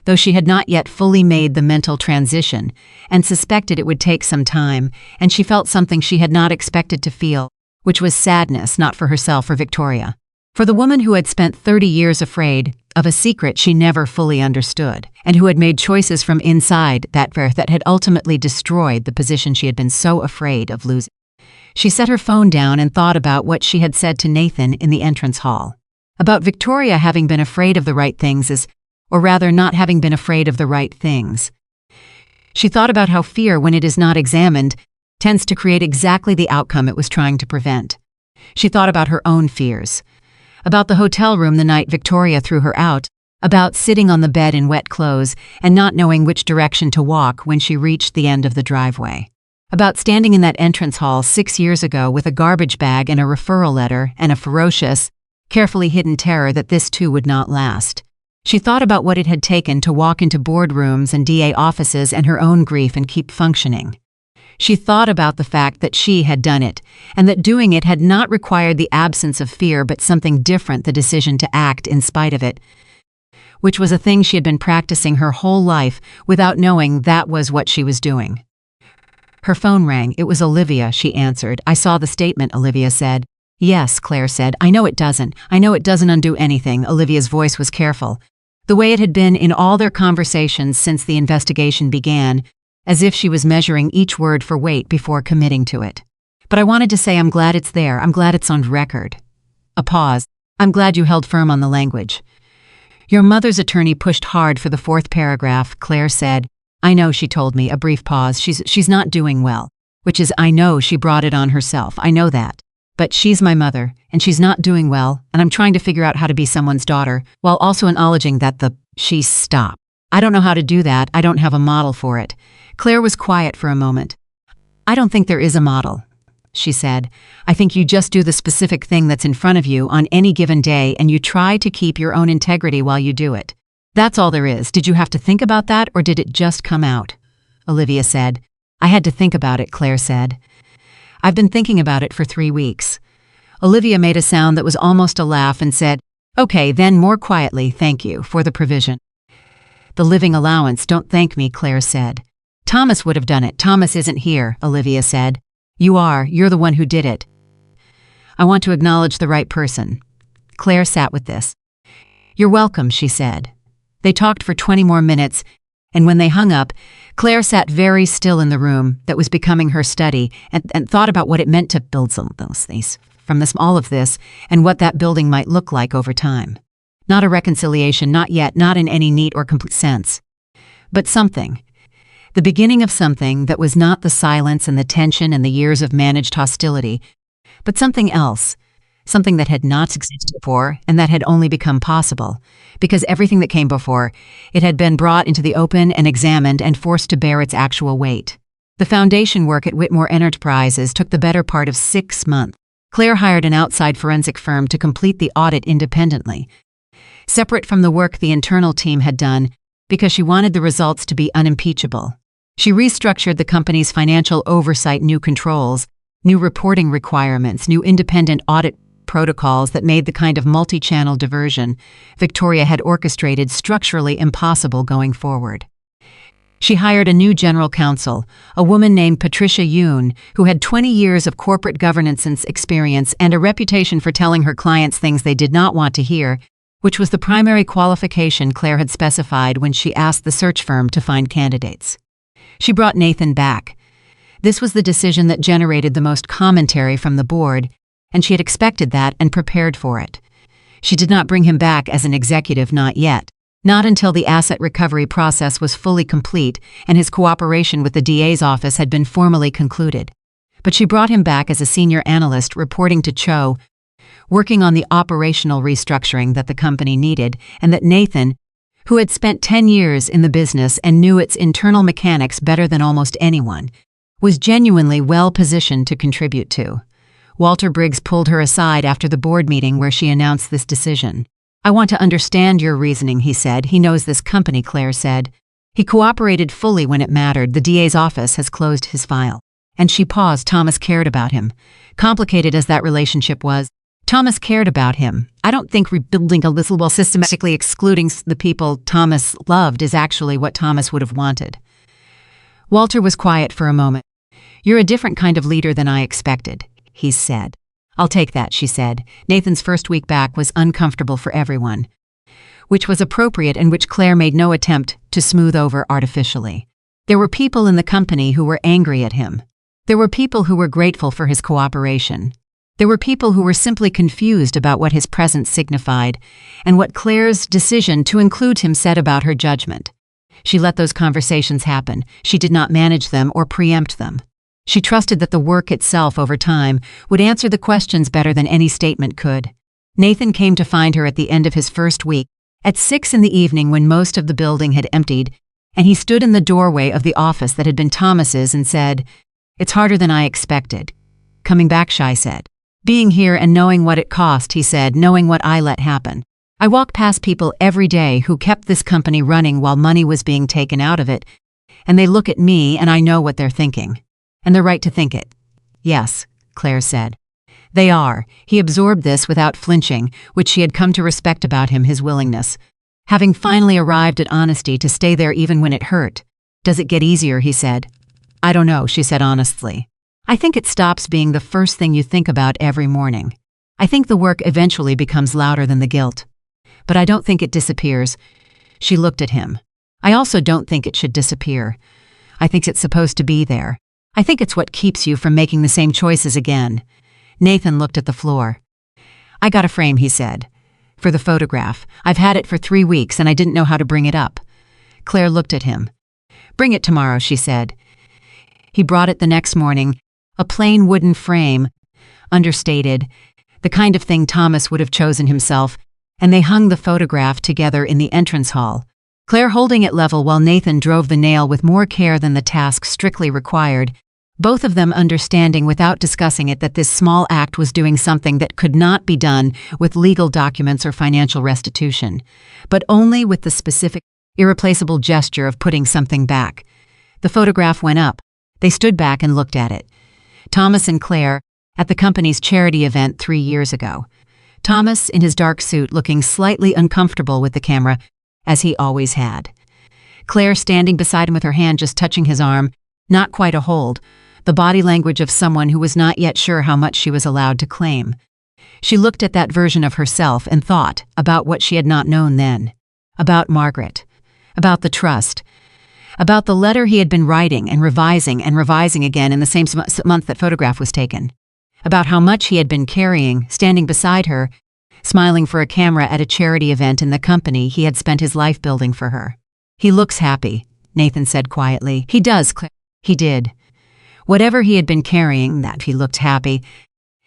though she had not yet fully made the mental transition and suspected it would take some time, and she felt something she had not expected to feel, which was sadness, not for herself or Victoria. For the woman who had spent 30 years afraid of a secret she never fully understood, and who had made choices from inside that had ultimately destroyed the position she had been so afraid of losing. She set her phone down and thought about what she had said to Nathan in the entrance hall. About Victoria having been afraid of the right things, or rather not having been afraid of the right things. She thought about how fear, when it is not examined, tends to create exactly the outcome it was trying to prevent. She thought about her own fears. About the hotel room the night Victoria threw her out, about sitting on the bed in wet clothes and not knowing which direction to walk when she reached the end of the driveway. About standing in that entrance hall 6 years ago with a garbage bag and a referral letter and a ferocious, carefully hidden terror that this too would not last. She thought about what it had taken to walk into boardrooms and DA offices and her own grief and keep functioning. She thought about the fact that she had done it, and that doing it had not required the absence of fear but something different, the decision to act in spite of it, which was a thing she had been practicing her whole life without knowing that was what she was doing. Her phone rang. It was Olivia, she answered. I saw the statement, Olivia said. Yes, Claire said. I know it doesn't undo anything. Olivia's voice was careful, the way it had been in all their conversations since the investigation began, as if she was measuring each word for weight before committing to it. But I wanted to say I'm glad it's there. I'm glad it's on record. A pause. I'm glad you held firm on the language. Your mother's attorney pushed hard for the 4th paragraph, Claire said. I know, she told me. A brief pause. She's not doing well. Which is, I know she brought it on herself. I know that. But she's my mother, and she's not doing well, and I'm trying to figure out how to be someone's daughter, while also acknowledging that she stopped. I don't know how to do that. I don't have a model for it. Claire was quiet for a moment. I don't think there is a model, she said. I think you just do the specific thing that's in front of you on any given day, and you try to keep your own integrity while you do it. That's all there is. Did you have to think about that, or did it just come out? Olivia said. I had to think about it, Claire said. I've been thinking about it for 3 weeks. Olivia made a sound that was almost a laugh and said, Okay, then more quietly, thank you for the provision. The living allowance, don't thank me, Claire said. Thomas would have done it. Thomas isn't here, Olivia said. You are. You're the one who did it. I want to acknowledge the right person. Claire sat with this. You're welcome, she said. They talked for 20 more minutes, And when they hung up, Claire sat very still in the room that was becoming her study and thought about what it meant to build some of those things from all of this and what that building might look like over time. Not a reconciliation, not yet, not in any neat or complete sense. But something. The beginning of something that was not the silence and the tension and the years of managed hostility, but something else. Something that had not existed before and that had only become possible, because everything that came before, it had been brought into the open and examined and forced to bear its actual weight. The foundation work at Whitmore Enterprises took the better part of 6 months. Claire hired an outside forensic firm to complete the audit independently, separate from the work the internal team had done, because she wanted the results to be unimpeachable. She restructured the company's financial oversight, new controls, new reporting requirements, new independent audit protocols that made the kind of multi-channel diversion Victoria had orchestrated structurally impossible going forward. She hired a new general counsel, a woman named Patricia Yoon, who had 20 years of corporate governance experience and a reputation for telling her clients things they did not want to hear, which was the primary qualification Claire had specified when she asked the search firm to find candidates. She brought Nathan back. This was the decision that generated the most commentary from the board, and she had expected that and prepared for it. She did not bring him back as an executive, not yet. Not until the asset recovery process was fully complete and his cooperation with the DA's office had been formally concluded. But she brought him back as a senior analyst reporting to Cho, working on the operational restructuring that the company needed, and that Nathan, who had spent 10 years in the business and knew its internal mechanics better than almost anyone, was genuinely well-positioned to contribute to. Walter Briggs pulled her aside after the board meeting where she announced this decision. "I want to understand your reasoning," he said. "He knows this company," Claire said. "He cooperated fully when it mattered. The DA's office has closed his file." And she paused. Thomas cared about him. Complicated as that relationship was, Thomas cared about him. I don't think rebuilding a little while systematically excluding the people Thomas loved is actually what Thomas would have wanted. Walter was quiet for a moment. "You're a different kind of leader than I expected," he said. "I'll take that," she said. Nathan's first week back was uncomfortable for everyone, which was appropriate and which Claire made no attempt to smooth over artificially. There were people in the company who were angry at him. There were people who were grateful for his cooperation. There were people who were simply confused about what his presence signified and what Claire's decision to include him said about her judgment. She let those conversations happen. She did not manage them or preempt them. She trusted that the work itself over time would answer the questions better than any statement could. Nathan came to find her at the end of his first week, at 6 p.m. when most of the building had emptied, and he stood in the doorway of the office that had been Thomas's and said, "It's harder than I expected." "Coming back," Shai said. "Being here and knowing what it cost," he said, "knowing what I let happen. I walk past people every day who kept this company running while money was being taken out of it, and they look at me and I know what they're thinking. And they're right to think it." "Yes," Claire said. "They are." He absorbed this without flinching, which she had come to respect about him, his willingness. Having finally arrived at honesty to stay there even when it hurt. "Does it get easier?" he said. "I don't know," she said honestly. "I think it stops being the first thing you think about every morning. I think the work eventually becomes louder than the guilt. But I don't think it disappears." She looked at him. "I also don't think it should disappear. I think it's supposed to be there. I think it's what keeps you from making the same choices again." Nathan looked at the floor. "I got a frame," he said. "For the photograph. I've had it for 3 weeks and I didn't know how to bring it up." Claire looked at him. "Bring it tomorrow," she said. He brought it the next morning, a plain wooden frame, understated, the kind of thing Thomas would have chosen himself, and they hung the photograph together in the entrance hall, Claire holding it level while Nathan drove the nail with more care than the task strictly required, both of them understanding without discussing it that this small act was doing something that could not be done with legal documents or financial restitution, but only with the specific, irreplaceable gesture of putting something back. The photograph went up. They stood back and looked at it. Thomas and Claire, at the company's charity event 3 years ago. Thomas, in his dark suit, looking slightly uncomfortable with the camera, as he always had. Claire standing beside him with her hand just touching his arm, not quite a hold, the body language of someone who was not yet sure how much she was allowed to claim. She looked at that version of herself and thought about what she had not known then, about Margaret, about the trust, About the letter he had been writing and revising again in the same month that photograph was taken. About how much he had been carrying, standing beside her, smiling for a camera at a charity event in the company he had spent his life building for her. "He looks happy," Nathan said quietly. "He does, Claire." He did. Whatever he had been carrying, that he looked happy,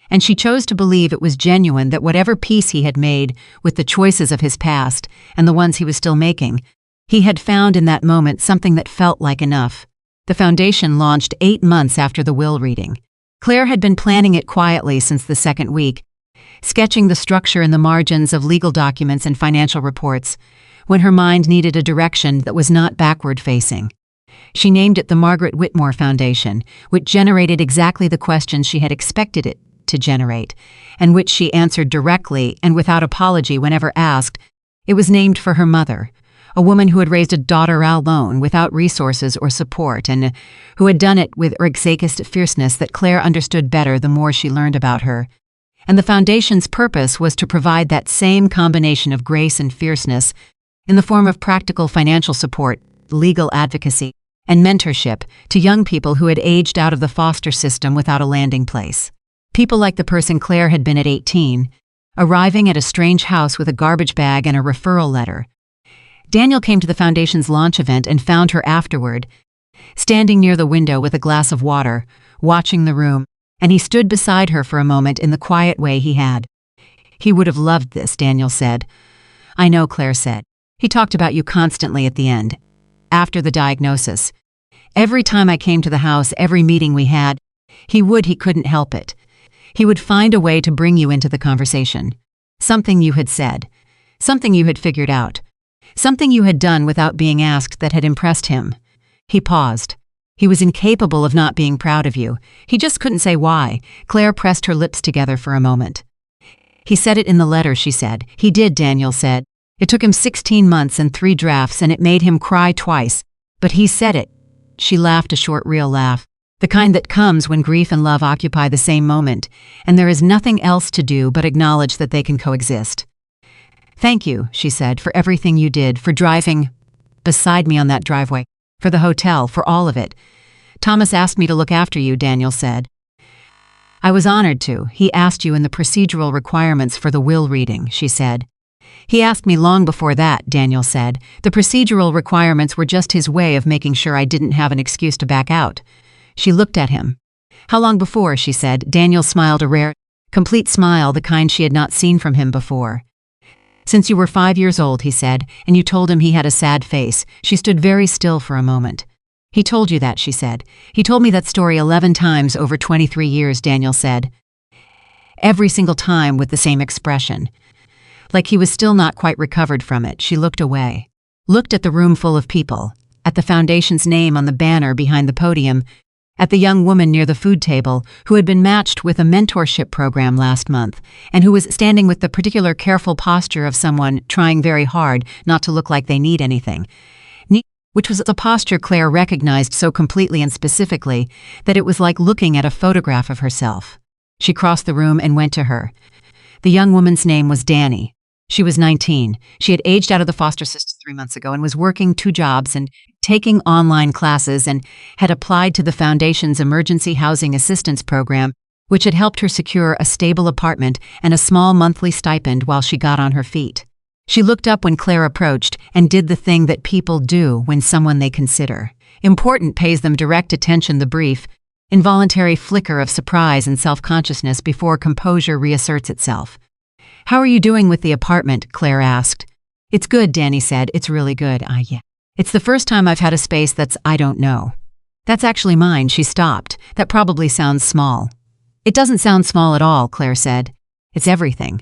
and she chose to believe it was genuine, that whatever peace he had made with the choices of his past and the ones he was still making, he had found in that moment something that felt like enough. The foundation launched 8 months after the will reading. Claire had been planning it quietly since the second week, sketching the structure in the margins of legal documents and financial reports, when her mind needed a direction that was not backward-facing. She named it the Margaret Whitmore Foundation, which generated exactly the questions she had expected it to generate, and which she answered directly and without apology whenever asked. It was named for her mother, a woman who had raised a daughter alone, without resources or support, and who had done it with ergsaikest fierceness that Claire understood better the more she learned about her. And the foundation's purpose was to provide that same combination of grace and fierceness in the form of practical financial support, legal advocacy, and mentorship to young people who had aged out of the foster system without a landing place. People like the person Claire had been at 18, arriving at a strange house with a garbage bag and a referral letter. Daniel came to the foundation's launch event and found her afterward, standing near the window with a glass of water, watching the room, and he stood beside her for a moment in the quiet way he had. "He would have loved this," Daniel said. "I know," Claire said. "He talked about you constantly at the end, after the diagnosis. Every time I came to the house, every meeting we had, he couldn't help it. He would find a way to bring you into the conversation. Something you had said, something you had figured out, something you had done without being asked that had impressed him." He paused. He was incapable of not being proud of you. He just couldn't say why. Claire pressed her lips together for a moment. "He said it in the letter," she said. "He did," Daniel said. "It took him 16 months and 3 drafts, and it made him cry twice. But he said it." She laughed a short, real laugh, the kind that comes when grief and love occupy the same moment, and there is nothing else to do but acknowledge that they can coexist. "Thank you," she said, "for everything you did, for driving beside me on that driveway, for the hotel, for all of it. Thomas asked me to look after you," Daniel said. "I was honored to. He asked you in the procedural requirements for the will reading," she said. "He asked me long before that," Daniel said. "The procedural requirements were just his way of making sure I didn't have an excuse to back out." She looked at him. "How long before?" she said. Daniel smiled, a rare, complete smile, the kind she had not seen from him before. "Since you were 5 years old," he said, "and you told him he had a sad face." She stood very still for a moment. "He told you that," she said. "He told me that story 11 times over 23 years, Daniel said. Every single time with the same expression. Like he was still not quite recovered from it." She looked away, looked at the room full of people, at the foundation's name on the banner behind the podium, at the young woman near the food table who had been matched with a mentorship program last month and who was standing with the particular careful posture of someone trying very hard not to look like they need anything, which was a posture Claire recognized so completely and specifically that it was like looking at a photograph of herself. She crossed the room and went to her. The young woman's name was Dani. She was 19. She had aged out of the foster system 3 months ago and was working 2 jobs and taking online classes, and had applied to the Foundation's Emergency Housing Assistance Program, which had helped her secure a stable apartment and a small monthly stipend while she got on her feet. She looked up when Claire approached and did the thing that people do when someone they consider important pays them direct attention, the brief, involuntary flicker of surprise and self-consciousness before composure reasserts itself. "How are you doing with the apartment?" Claire asked. "It's good," Dani said. "It's really good. Yeah. It's the first time I've had a space that's, I don't know. That's actually mine." She stopped. "That probably sounds small." "It doesn't sound small at all," Claire said. "It's everything."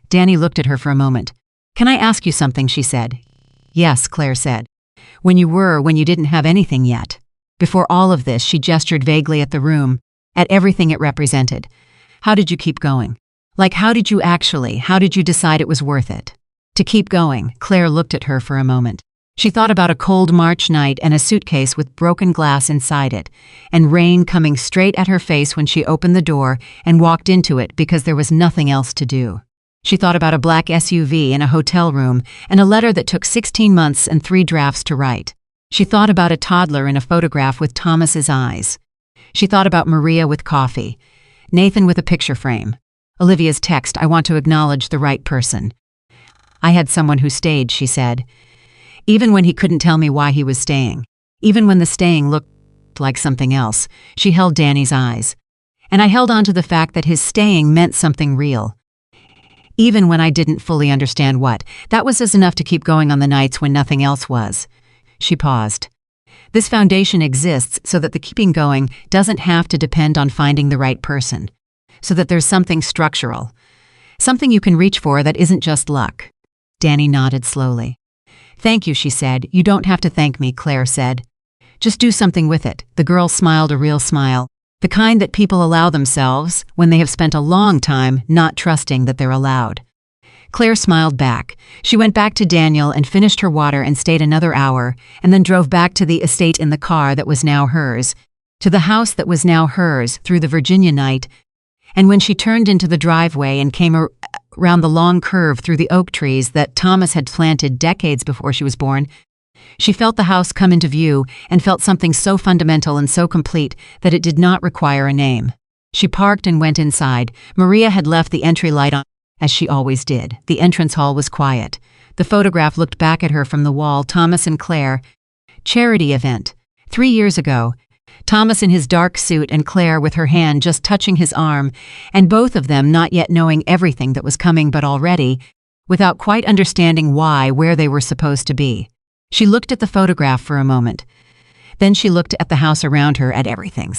Dani looked at her for a moment. "Can I ask you something?" she said. "Yes," Claire said. When you didn't have anything yet. Before all of this," she gestured vaguely at the room, at everything it represented. "How did you keep going? Like, how did you decide it was worth it? To keep going?" Claire looked at her for a moment. She thought about a cold March night and a suitcase with broken glass inside it, and rain coming straight at her face when she opened the door and walked into it because there was nothing else to do. She thought about a black SUV in a hotel room and a letter that took 16 months and 3 drafts to write. She thought about a toddler in a photograph with Thomas's eyes. She thought about Maria with coffee, Nathan with a picture frame, Olivia's text, "I want to acknowledge the right person." "I had someone who stayed," she said. Even when he couldn't tell me why he was staying. Even when the staying looked like something else, she held Danny's eyes. And I held on to the fact that his staying meant something real. Even when I didn't fully understand what, that was just enough to keep going on the nights when nothing else was. She paused. This foundation exists so that the keeping going doesn't have to depend on finding the right person. So that there's something structural. Something you can reach for that isn't just luck. Danny nodded slowly. "Thank you," she said. "You don't have to thank me," Claire said. "Just do something with it." The girl smiled a real smile. The kind that people allow themselves when they have spent a long time not trusting that they're allowed. Claire smiled back. She went back to Daniel and finished her water and stayed another hour, and then drove back to the estate in the car that was now hers, to the house that was now hers through the Virginia night. And when she turned into the driveway and came around the long curve through the oak trees that Thomas had planted decades before she was born, she felt the house come into view and felt something so fundamental and so complete that it did not require a name. She parked and went inside. Maria had left the entry light on, as she always did. The entrance hall was quiet. The photograph looked back at her from the wall. Thomas and Claire. Charity event. 3 years ago. Thomas in his dark suit and Claire with her hand just touching his arm, and both of them not yet knowing everything that was coming but already, without quite understanding why, where they were supposed to be. She looked at the photograph for a moment. Then she looked at the house around her, at everything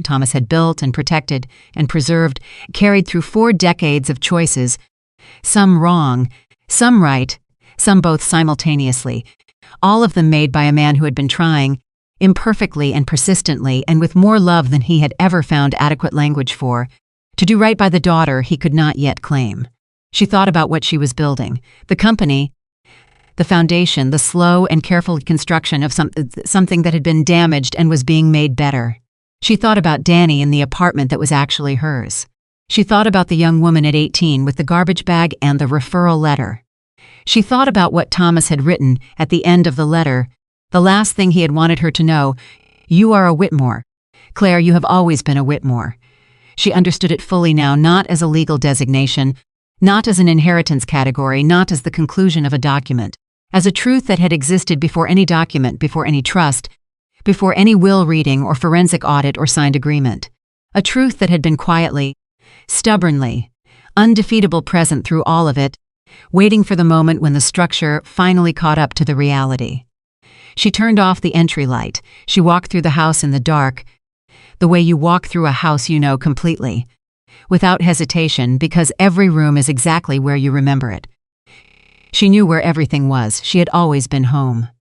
Thomas had built and protected and preserved, carried through 4 decades of choices, some wrong, some right, some both simultaneously, all of them made by a man who had been trying, imperfectly and persistently and with more love than he had ever found adequate language for, to do right by the daughter he could not yet claim. She thought about what she was building, the company, the foundation, the slow and careful construction of something that had been damaged and was being made better. She thought about Danny in the apartment that was actually hers. She thought about the young woman at 18 with the garbage bag and the referral letter. She thought about what Thomas had written at the end of the letter, the last thing he had wanted her to know: "You are a Whitmore. Claire, you have always been a Whitmore." She understood it fully now, not as a legal designation, not as an inheritance category, not as the conclusion of a document, as a truth that had existed before any document, before any trust, before any will reading or forensic audit or signed agreement. A truth that had been quietly, stubbornly, undefeatable present through all of it, waiting for the moment when the structure finally caught up to the reality. She turned off the entry light. She walked through the house in the dark, the way you walk through a house you know completely, without hesitation, because every room is exactly where you remember it. She knew where everything was. She had always been home.